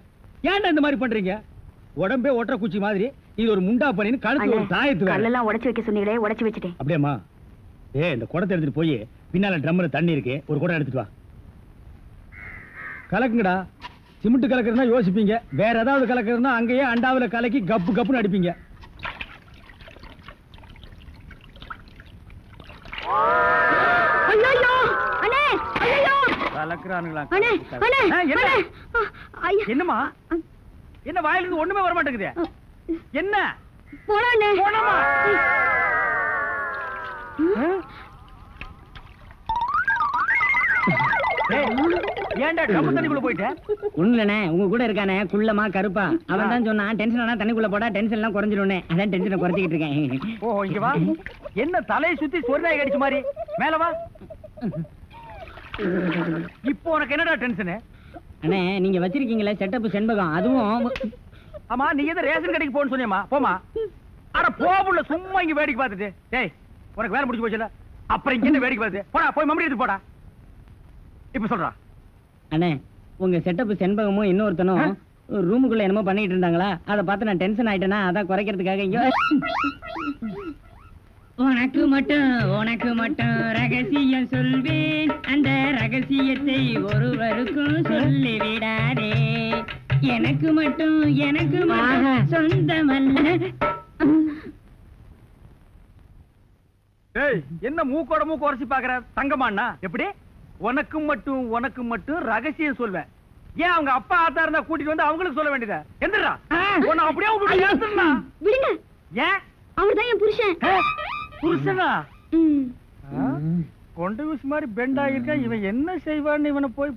ஏன்டா இந்த மாதிரி பண்றீங்க? உடம்பே ஒற்ற குச்சி மாதிரி இது ஒரு முண்டா பண்ணின்னு கழுத்து ஒரு தாயத்து கல்லெல்லாம் உடைச்சு வைக்க சொன்னீங்களே, உடைச்சு வச்சுட்டேன். அப்படியேம்மா? இந்த குடத்தை எடுத்துட்டு போய் பின்னால ட்ரம்ல தண்ணி இருக்கு, ஒரு குடம் எடுத்துட்டு வா. கலக்குங்கடா. சிமெண்ட் கலக்குறதுனா யோசிப்பீங்க, வேற ஏதாவது கலக்குறதுனா அங்கேயே அண்டாவில கலக்கி கப்பு கப்புன்னு அடிப்பீங்க. என்னமா என்ன வாயிலிருந்து ஒண்ணுமே வர மாட்டேங்குது? என்ன உங்க கூட இருக்கானே குள்ளமா கருப்பா, அவன் தான் சொன்னான் டென்ஷன் ஆனா தண்ணிக்குள்ள போடா டென்ஷன் எல்லாம் குறைஞ்சிடும். அதான் டென்ஷனை குறைச்சிக்கிட்டு இருக்கேன். ஓ இங்க வா. என்ன தலையை சுத்தி சொர்ணாய் கடிச்ச மாதிரி மேல வா. இப்போ உனக்கு என்னடா டென்ஷனு? அண்ணே நீங்க வச்சிருக்கீங்களே செட்டப் செண்பகம், அதுவும் ஆமா. நீ எதை ரேஷன் கடைக்கு போன்னு சொன்னியம்மா? போமா. அட போபுள்ள சும்மா இங்க வேடிக்கை பார்த்துட்டு. டேய் உனக்கு வேலை முடிஞ்சு போச்சுல, அப்புறம் இங்க என்ன வேடிக்கை பார்த்து போடா, போய் மம்மடி எடுத்து போடா. இப்ப சொல்றா. அண்ணே உங்க செட்டப் செண்பகமும் இன்னொருத்தனும் ரூமுக்குள்ள என்னமோ பண்ணிட்டு இருந்தாங்களா, அதை பார்த்து நான் டென்ஷன் ஆயிட்டேனா, அதான் குறைக்கிறதுக்காக இங்க. உனக்கு மட்டும் ரகசியம் சொல்வேன், அந்த ரகசியத்தை ஒருவருக்கும் சொல்லி விடாதே. எனக்கு மட்டும் சொந்தமல்ல. என்ன மூக்கோட மூக்கு உரசி பாக்குற தங்கமாண்ணா? எப்படி உனக்கு மட்டும் ரகசியம் சொல்வேன்? ஏன் அவங்க அப்பா ஆத்தா இருந்தா கூட்டிட்டு வந்து அவங்களுக்கு சொல்ல வேண்டியதா? எந்திரா உன்னை அப்படியே விடுங்க. ஏன் அவர்தான் என் புருஷன். புருஷனா? கொண்டு விஷ் மாதிரி பெண்ட் ஆகிருக்கா. இவன் என்ன செய்வான்னு இவனை போய்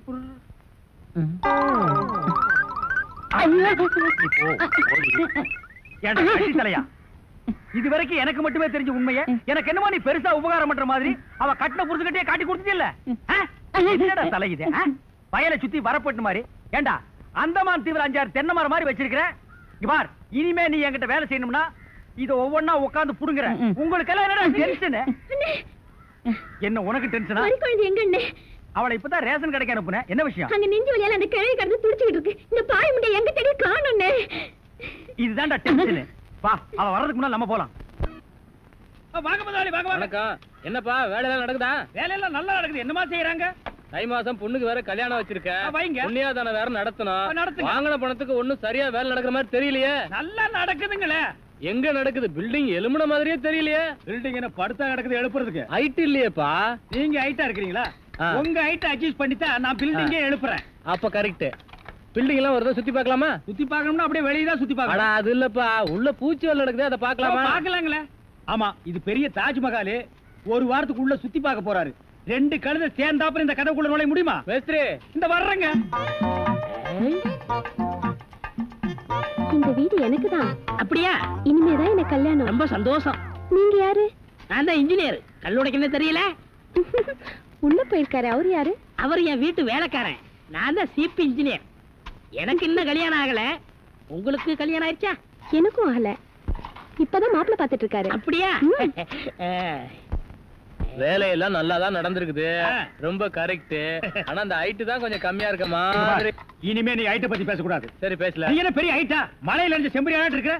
தலையா? இது வரைக்கும் எனக்கு மட்டுமே தெரிஞ்ச உண்மையை எனக்கு என்னமோ நீ பெருசா உபகாரம் பண்ற மாதிரி அவ கட்டின புருஷகிட்டே காட்டி கொடுத்துட்டு இல்ல தலை இது வயலை சுத்தி வரப்பட்டு மாதிரி. ஏண்டா அந்தமான் தீவிர 5-6 தென்னை மரம் மாதிரி வச்சிருக்கிறேன். பார் இனிமே நீ என்கிட்ட வேலை செய்யணும்னா இத ஒவ்வொன்னா உட்கார்ந்து புடுங்குற. உங்களுக்கு எல்லாம் என்னடா டென்ஷன்? என்ன உனக்கு டென்ஷனா? எங்க அவளை இப்பதான் ரேஷன் கடைக்கு அனுப்புனேன். என்ன விஷயம்? அங்க நெஞ்சு வலியால அந்த கிழவி கடந்து துடிச்சிட்டு இருக்கு. இந்த பாய் முண்டை எங்க தேடி காணோம்னே. இதுதான்டா டென்ஷன். வா அவ வர்றதுக்கு முன்னால நம்ம போலாம். வாங்க முதலாளி வாங்க. வணக்கம். என்னப்பா வேலை எல்லாம் நடக்குதா? வேலை எல்லாம் நல்லா நடக்குது. என்னமா செய்யறாங்க? தை மாசம் பொண்ணுக்கு வேற கல்யாணம் வச்சிருக்கேன். புண்ணியாதான வேற நடத்தணும். வாங்கின பணத்துக்கு ஒண்ணும் சரியா வேலை நடக்கிற மாதிரி தெரியலையே. நல்லா நடக்குதுங்களே. எங்க நடக்குது? பில்டிங் எலும்புன மாதிரியே தெரியலையே. பில்டிங் என்ன படுத்தா நடக்குது எழுப்புறதுக்கு? ஹைட் இல்லையேப்பா. நீங்க ஹைட்டா இருக்கிறீங்களா? உங்க ஹைட் அட்ஜஸ்ட் பண்ணிட்டா நான் பில்டிங்கே எழுப்புறேன். அப்ப கரெக்ட். பில்டிங் எல்லாம் வருதா சுத்தி பார்க்கலாமா? சுத்தி பார்க்கணும்னா அப்படியே வெளிய தான் சுத்தி பார்க்கலாம். அது இல்லப்பா, உள்ள பூச்சி வேலை நடக்குது, அதை பார்க்கலாமா? பார்க்கலாங்களே. ஆமா இது பெரிய தாஜ்மஹால். ஒரு வாரத்துக்கு உள்ள சுத்தி பார்க்க போறாரு. 2 கழுதை சேர்ந்தாப்புறம் இந்த கதவுக்குள்ள நுழைய முடியுமா? மேஸ்திரி இந்த வர்றங்க. இந்த வீடு எனக்கு தான். அப்படியா? இனிமேதான் எனக்கு கல்யாணம். ரொம்ப சந்தோஷம். நீங்க யாரு? நான் தான் இன்ஜினியர். கல்லுடைக்கணும் தெரியல. உள்ள போயிருக்காரு. அவர் யாரு? அவர் என் வீட்டு வேலைக்காரன். நான் தான் சீப் இன்ஜினியர். எனக்கு இன்னும் கல்யாணம் ஆகல. உங்களுக்கு கல்யாணம் ஆயிடுச்சா? எனக்கும் ஆகல. இப்பதான் மாப்பிள்ளை பார்த்துட்டு இருக்காரு. அப்படியா? வேலையெல்லாம் நல்லா தான் நடந்திருக்குது. ரொம்ப கரெக்ட். ஆனா அந்த ஹைட் தான் கொஞ்சம் கம்மியா இருக்க மாதிரி. இனிமே நீ ஹைட்ட பத்தி பேசக்கூடாது. சரி பேசல. நீ என்ன பெரிய ஹைட்டா? மலையில இருந்து செம்பரியாட்டு இருக்க.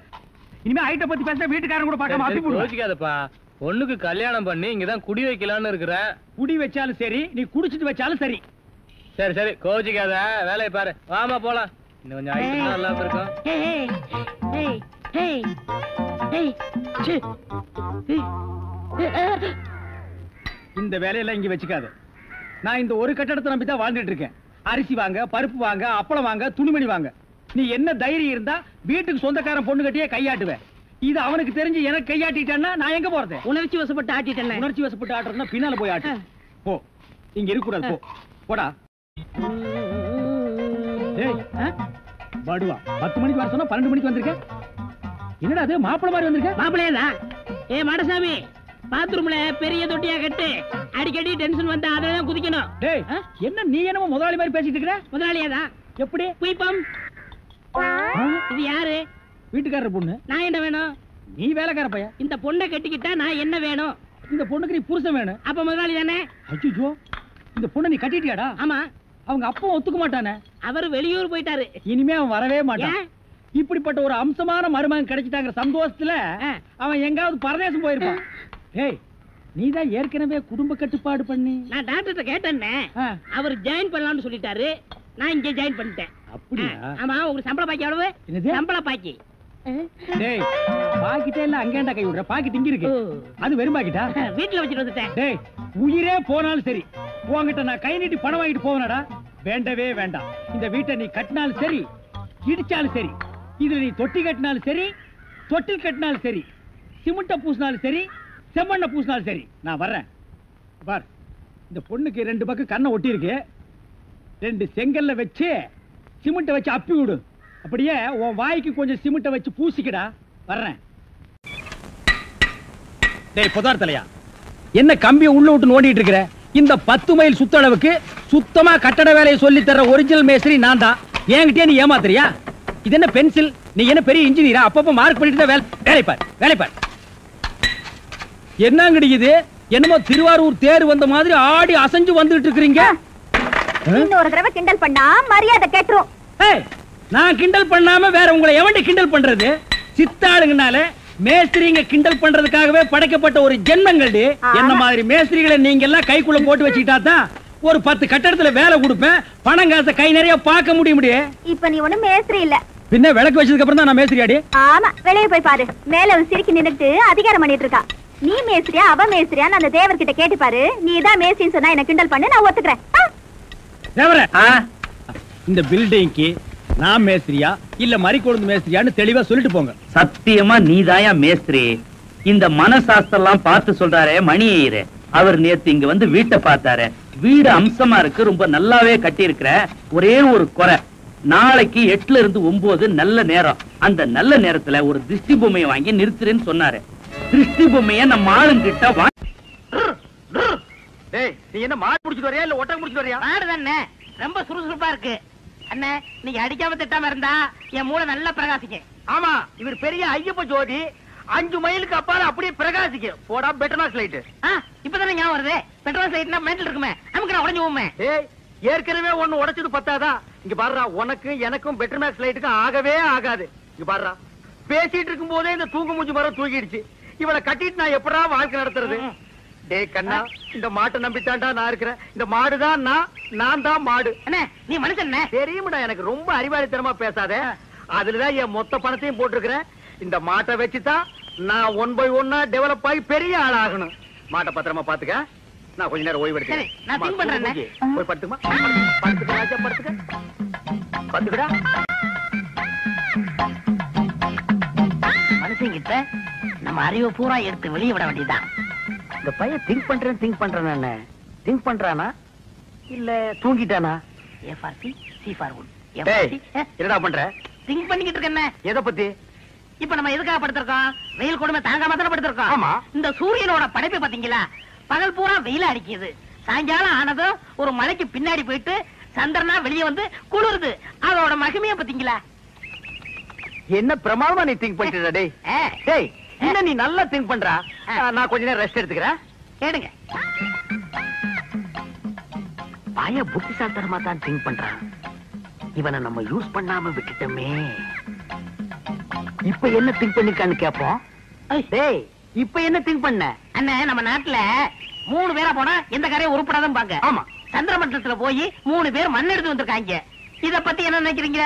இனிமே ஹைட்ட பத்தி பேசினா வீட்டுக்காரங்க கூட பார்க்காம அப்பி போடுவாங்க. யோசிக்காதப்பா. பொண்ணுக்கு கல்யாணம் பண்ணி இங்கதான் குடி வைக்கலாம்னு இருக்கிறேன். குடி வச்சாலும் சரி, நீ குடிச்சிட்டு வச்சாலும் சரி. சரி சரி கோச்சிக்காத, வேலையை பாரு. வாமா போலாம். இன்னும் கொஞ்சம் ஹைட் நல்லா இருக்கும். இந்த வேலையெல்லாம் இங்க வச்சுக்காத. நான் இந்த ஒரு கட்டடத்தை நம்பி தான் வாழ்ந்துட்டு இருக்கேன். அரிசி வாங்க, பருப்பு வாங்க, அப்பளம் வாங்க, துணிமணி வாங்க. நீ என்ன தைரியம் இருந்தா வீட்டுக்கு சொந்தக்காரன் பொண்ணு கட்டியே கையாட்டுவேன். இது அவனுக்கு தெரிஞ்சு எனக்கு கையாட்டிட்டேன்னா நான் எங்க போறது? உணர்ச்சி வசப்பட்டு ஆட்டிட்டேன். உணர்ச்சி வசப்பட்டு ஆட்டுறதுன்னா பின்னால போய் ஆட்டு. போ, இங்க இருக்க கூடாது. போ, போடா. பாடுவா 10 மணிக்கு வர சொன்னா 12 மணிக்கு வந்திருக்க. என்னடா அது மாப்பிள மாதிரி வந்திருக்க? மாப்பிளையதான். ஏ மாடசாமி, பாத்ரூம்ல பெரிய தொட்டியா கட்டு. அடிக்கடி டென்ஷன் வந்தா அதெல்லாம் குதிக்கணும். டேய், என்ன நீ என்னமோ முதலாளி மாதிரி பேசிட்டு இருக்கற? முதலாளியாதான். எப்படி? குயிப்பம். இது யாரு? வீட்டுக்காரர் பொண்ணு. நான் என்ன வேணும்? நீ வேலைக்கார பையன். இந்த பொண்ணை கட்டிக்கிட்டா நான் என்ன வேணும்? இந்த பொண்ணுக்கு நீ புருஷன் வேணும். அப்ப முதலாளி தானே? அச்சோ, இந்த பொண்ணை நீ கட்டிட்டியாடா? ஆமா. அவங்க அப்பா ஒத்துக்க மாட்டானே. அவர் வெளியூர் போயிட்டாரு. இனிமே அவன் வரவே மாட்டான். இப்படிப்பட்ட ஒரு அம்சமான மருமகன் கிடைச்சிட்டாங்கிற சந்தோஷத்துல அவன் எங்காவது பரதேசம் போயிருப்பான். ஏய், நீதான் ஏற்கனவே குடும்ப கட்டுப்பாடு பண்ணி. நான் டாக்டர்கிட்ட கேட்டேன்னே, அவர் ஜாயின் பண்ணலாம்னு சொல்லிட்டாரு. நான் இங்கே ஜாயின் பண்ணிட்டேன். அப்படியா? ஆமா. உங்களுக்கு சம்பள பாக்கி எவ்வளவு? சம்பள பாக்கி. டேய், பாக்கிட்டே இல்ல அங்கேண்டா கை விடுற. பாக்கிட்டு இங்க இருக்கு. அது வெறும் பாக்கிட்டா? வீட்டுல வச்சுட்டு வந்துட்டேன். டேய், உயிரே போனாலும் சரி உன்கிட்ட நான் கை நீட்டி பணம் வாங்கிட்டு போவேனடா. வேண்டவே வேண்டாம். இந்த வீட்டை நீ கட்டினாலும் சரி, இடிச்சாலும் சரி, இதுல நீ தொட்டி கட்டினாலும் சரி, தொட்டில் கட்டினாலும் சரி, சிமெண்ட பூசினாலும் சரி, செம்மண்ண பூசினாலும் சரி, நான் வர்றேன். பார், இந்த பொண்ணுக்கு 2 பக்கம் கண்ணை ஒட்டி இருக்கு. 2 செங்கல்ல வச்சு சிமெண்ட வச்சு அப்பி விடு. அப்படியே உன் வாய்க்கு கொஞ்சம் சிமெண்ட வச்சு பூசிக்கடா. வர்றேன். டேய் புதார் தலையா, என்ன கம்பியை உள்ள விட்டு நோண்டிட்டு இருக்கிற? இந்த 10 மைல் சுத்தளவுக்கு சுத்தமா கட்டட வேலையை சொல்லி தர ஒரிஜினல் மேஸ்திரி நான் தான். என்கிட்டயே நீ ஏமாத்துறியா? இது என்ன பென்சில்? நீ என்ன பெரிய இன்ஜினியரா? அப்பப்ப மார்க் பண்ணிட்டு தான் வேலை பார், வேலை பார். என்னங்கடி இது? என்னமோ திருவாரூர் தேர் வந்த மாதிரி ஆடி அசைஞ்சு வந்துட்டு இருக்கீங்க. இன்னொரு தடவை கிண்டல் பண்ணா மரியாதை கேட்டுரும். ஏய், நான் கிண்டல் பண்ணாம வேற உங்களை எவன்டி கிண்டல் பண்றது? சித்தாளுங்கனால மேஸ்திரிங்க கிண்டல் பண்றதுக்காகவே படைக்கப்பட்ட ஒரு ஜென்மங்கள்டி. என்ன மாதிரி மேஸ்திரிகளை நீங்க எல்லாம் கைக்குள்ள போட்டு வச்சுக்கிட்டா தான் ஒரு 10 கட்டடத்துல வேலை கொடுப்பேன். பணம் காசை கை நிறைய பார்க்க முடியும். இப்ப நீ ஒண்ணும் மேஸ்திரி இல்ல. பின்ன விளக்கு வச்சதுக்கு அப்புறம் தான் நான் மேஸ்திரி ஆடி. ஆமா, வெளியே போய் பாரு. மேல ஒரு சிரிக்கி நின்னுட்டு அதிகாரம் பண்ணிட்டு இருக்கா. நீ மேஸ்திரியா அவ மேஸ்திரியான்னு அந்த தேவர்கிட்ட கேட்டு பாரு. நீ தான் மேஸ்திரின்னு சொன்னா என்ன கிண்டல் பண்ணு, நான் ஒத்துக்கிறேன். தேவரே, இந்த பில்டிங்க்கு நான் மேஸ்திரியா இல்ல மரிக்கொழுந்து மேஸ்திரியான்னு தெளிவா சொல்லிட்டு போங்க. சத்தியமா நீதாயா மேஸ்திரி. இந்த மனசாஸ்திரம் பார்த்து சொல்றாரே மணி ஐயரு, அவர் நேத்து இங்க வந்து வீட்டை பார்த்தாரு. வீடு அம்சமா இருக்கு, ரொம்ப நல்லாவே கட்டி இருக்கிற. ஒரே ஒரு குறை, நாளைக்கு 8ல இருந்து 9 நல்ல நேரம். அந்த நல்ல நேரத்துல ஒரு திருஷ்டி பொம்மையை வாங்கி நிறுத்துறேன்னு சொன்னாரு. திருஷ்டி பொம்மைய நம்ம ஆளுங்கிட்ட வாங்கி. டேய், நீ என்ன மாடு புடிச்சிட்டு வரியா இல்ல ஒட்டகம் புடிச்சிட்டு வரியா? மாடு தானே, ரொம்ப சுறுசுறுப்பா இருக்கு. அண்ணே, நீங்க அடிக்காம திட்டாம இருந்தா என் மூளை நல்லா பிரகாசிக்கும். ஆமா, இவர் பெரிய ஐயப்ப ஜோதி. 5 மைலுக்கு அப்பால அப்படியே பிரகாசிக்கும். போடா பெட்ரோமாக்ஸ் லைட். இப்பதானே ஞாபகம் வருது. பெட்ரோல் லைட்னா மெண்டல் இருக்குமே, நமக்கு உடஞ்சு போமே. ஏய், ஏற்கனவே ஒண்ணு உடைச்சது பத்தாதா? இங்க பாருடா, உனக்கு எனக்கும் பெட்ரோமாக்ஸ் லைட்டுக்கும் ஆகவே ஆகாது. இங்க பாருடா, பேசிட்டு இருக்கும் போதே இந்த தூங்கு மூஞ்சி மரம் தூக்கிடுச்சு. இவளை கட்டிட்டு நான் எப்படா வாழ்க்கை நடத்துறது? டேய் கண்ணா, இந்த மாட்டை நம்பித்தாண்டா நான் இருக்கிறேன். இந்த மாடுதான் நான் தான் மாடு. அண்ணே, நீ மனுஷன் தெரியுமாடா, எனக்கு ரொம்ப அறிவாளித்தனமா பேசாத. அதுலதான் என் மொத்த பணத்தையும் போட்டிருக்கிறேன். இந்த மாட்டை வச்சுதான் நான் 1 by 1 டெவலப் ஆகி பெரிய ஆளாகணும். மாட்டை பத்திரமா பாத்துக்க. நான் கொஞ்ச நேரம் ஓய்வு எடுக்கிறேன். நான் திங்க் பண்றேன். போய் படுத்துமா, படுத்துக்க படுத்துக்க, படுத்துக்கடா. மனுஷங்கிட்ட நம்ம அறிவை பூரா எடுத்து வெளியே விட வேண்டியதுதான். இந்த பையன் திங்க் பண்றானா? திங்க் பண்றானா இல்ல தூங்கிட்டானா? A for C, C for wood. என்னடா பண்ற? திங்க் பண்ணிக்கிட்டு இருக்கேன். எதை பத்தி? இப்ப நம்ம எதுக்காக படுத்திருக்கோம்? வெயில் கொடுமை தாங்காம தானே படுத்திருக்கோம். ஆமா. இந்த சூரியனோட படைப்பு பாத்தீங்களா? பகல் பூரா வெயில் அடிக்குது. சாயங்காலம் ஆனதும் ஒரு மலைக்கு பின்னாடி போயிட்டு சந்திரனா வெளியே வந்து குளிருது. அதோட மகிமைய பாத்தீங்களா? என்ன பிரமாதமா நீ திங்க் பண்ணிட்டு. டேய், என்ன நீ நல்லா திங்க் பண்றா? நான் கொஞ்ச நேரம் ரெஸ்ட் எடுத்துக்கிறேன். கேடுங்க. பய புத்திசாலித்தனமா தான் திங்க் பண்றான். இவனை நம்ம யூஸ் பண்ணாம விட்டுட்டோமே. இப்ப என்ன திங்க் பண்ணிருக்கான்னு கேப்போம். டேய், இப்ப என்ன திங்க் பண்ண? அண்ணே, நம்ம நாட்டுல 3 பேரா போனா எந்த காரையும் உருப்படாதான் பாங்க. ஆமா, சந்திரமண்டலத்துல போய் 3 பேர் மண் எடுத்து வந்திருக்காங்க. இத பத்தி என்ன நினைக்கிறீங்க?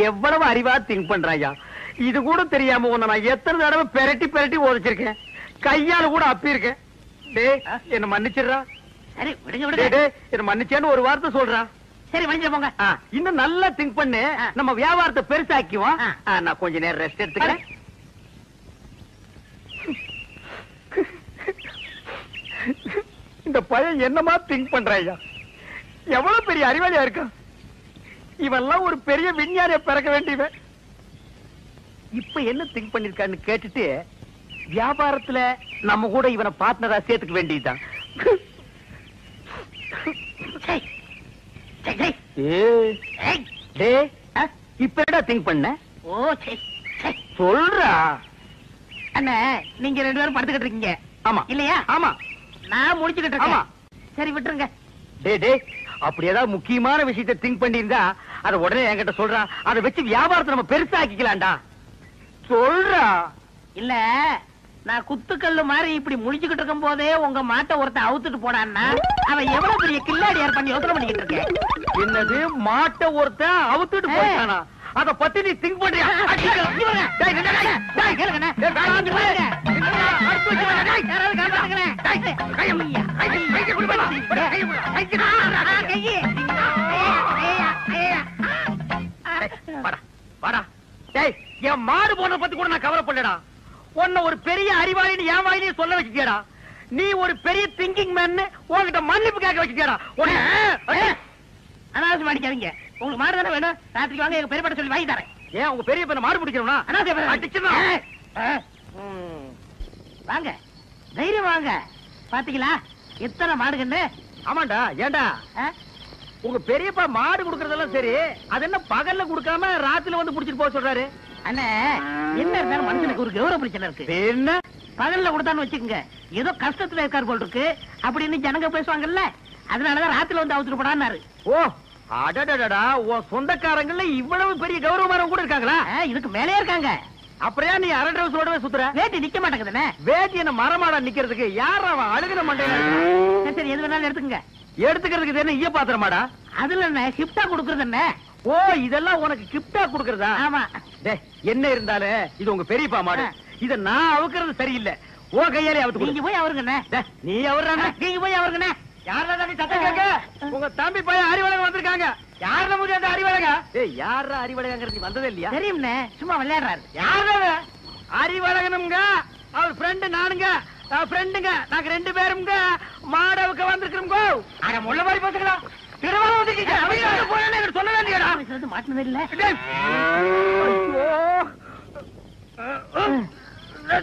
எவ்வளவு அறிவா திங்க் பண்றாயா. இது கூட தெரியாம உன்னை நான் எத்தனை தடவை பெரட்டி பெரட்டி ஓதிச்சிருக்கேன். கையால கூட அப்பி இருக்கேன். டேய், என்ன மன்னிச்சிடுறா. சரி, விடுங்க விடுங்க. என்ன மன்னிச்சேன்னு ஒரு வார்த்தை சொல்றா. சரி, மன்னிச்சு போங்க. இன்னும் நல்லா திங்க் பண்ணு. நம்ம வியாபாரத்தை பெருசாக்குவோம். நான் கொஞ்ச நேரம் ரெஸ்ட் எடுத்துக்கிறேன். இந்த பையன் என்னமா திங்க் பண்றாயா. எவ்வளவு பெரிய அறிவாளியா இருக்கா. இவெல்லாம் ஒரு பெரிய விஞ்ஞானிய பிறக்க வேண்டியவன். இப்ப என்ன திங்க் பண்ணிருக்கான்னு கேட்டுட்டு வியாபாரத்துல நம்ம கூட இவனை பார்ட்னரா சேர்த்துக்க வேண்டியதுதான். இப்ப என்ன திங்க் பண்ண? சொல்றா. அண்ணா, நீங்க 2 பேரும் படுத்துக்கிட்டு இருக்கீங்க. ஆமா இல்லையா? ஆமா, நான் முடிச்சுக்கிட்டு இருக்கேன். சரி, விட்டுருங்க. அப்படி ஏதாவது முக்கியமான விஷயத்தை திங்க் பண்ணிருந்தா அதை உடனே என்கிட்ட சொல்றா. அதை வச்சு வியாபாரத்தை நம்ம பெருசாக்கிக்கலாம்டா. சொல்றா. இல்ல, நான் குத்துக்கல்லு மாதிரி இப்படி முடிச்சுக்கிட்டு இருக்கும் போதே உங்க மாட்டை ஒருத்தன் அவுத்துட்டு போனான்னா அவன் எவ்வளவு பெரிய கில்லாடியார் பண்ணி யோசனை பண்ணிக்கிட்டு இருக்கேன். என்னது, மாட்டை ஒருத்தன் அவுத்துட்டு போயிட்டானா? அத பத்தி நீ திங்க் பண்றியா? என் மாடு போன பத்தி கூட நான் கவலைப்படலடா. உன்ன ஒரு பெரிய அறிவாளின்னு என் வாயிலே சொல்ல வச்சுட்டியடா. நீ ஒரு பெரிய திங்கிங் மேன் உன்கிட்ட மன்னிப்பு கேட்க வச்சுட்டியடா. அனாவசியம் அடிக்காதீங்க. உங்களுக்கு மாடு தானே வேணும்? ராத்திரிக்கு வாங்க, எங்க பெரியப்பட சொல்லி வாங்கி தரேன். ஏன் உங்க பெரிய பையனை மாடு பிடிக்கணும்னா? வாங்க, தைரியம் வாங்க. பாத்தீங்களா எத்தனை மாடுகன்னு? ஆமாண்டா. ஏண்டா, உங்க பெரியப்பா மாடு குடுக்கறதெல்லாம் சரி, அது என்ன பகல்ல குடுக்காம ராத்திரில வந்து புடிச்சிட்டு போக சொல்றாரு? அண்ணே, என்ன இருந்தாலும் மனுஷனுக்கு ஒரு கௌரவ பிரச்சனை இருக்கு. என்ன பகல்ல கொடுத்தான்னு வச்சுக்கோங்க, ஏதோ கஷ்டத்துல இருக்காரு போல் இருக்கு அப்படின்னு ஜனங்க பேசுவாங்கல்ல. அதனாலதான் ராத்திரில வந்து அவுத்துட்டு போடான்னாரு. ஓ, அடடடடா, உன் சொந்தக்காரங்கள்ல இவ்வளவு பெரிய கௌரவமானவங்க கூட இருக்காங்களா? இதுக்கு மேலே இருக்காங்க. அப்படியா நீ அரை டிரவுஸோடவே சுத்துற? வேட்டி நிக்க மாட்டேங்குதுண்ணே. வேட்டி என்ன மரமாடா நிக்கிறதுக்கு? யார் அவன் அழுகின மண்டையில? சரி, எது வேணாலும் எடுத்துங்க. எடுத்துக்கிறதுக்கு என்ன ஈய பாத்திரமாடா? அதுல என்ன கிஃப்டா கொடுக்கறது என்ன? ஓ, இதெல்லாம் உனக்கு கிஃப்டா கொடுக்கறதா? ஆமா. என்ன இருந்தாலும் இது உங்க பெரியப்பா மாடு. இத நான் அவுக்கிறது சரியில்லை. ஓ கையாலே அவுத்து. நீங்க போய் அவருங்கண்ணே. நீ அவர்றானே. நீங்க போய் அவருங்கண்ணே. யாரா நீ சத்தம் கேட்க? உங்க தம்பி பையன் அறிவழகம் வந்திருக்காங்க. யாரா முடிய அந்த அறிவழகா? யாரா அறிவழகங்கிறது நீ வந்ததே இல்லையா? தெரியும்ண்ணே, சும்மா விளையாடுறாரு. யாரா அறிவழகனுங்க? அவர் ஃப்ரெண்டு நானுங்க. ஃப்ரெண்டுங்க நாங்க 2 பேருங்க மாடவுக்கு வந்திருக்கிறோங்க. அட முள்ள மாதிரி பேசுங்களா? திருவாரூர் வந்துட்டீங்க. அவங்க போறேன்னு எனக்கு சொல்லவே இல்லையாடா? இது மாட்டினதே இல்ல.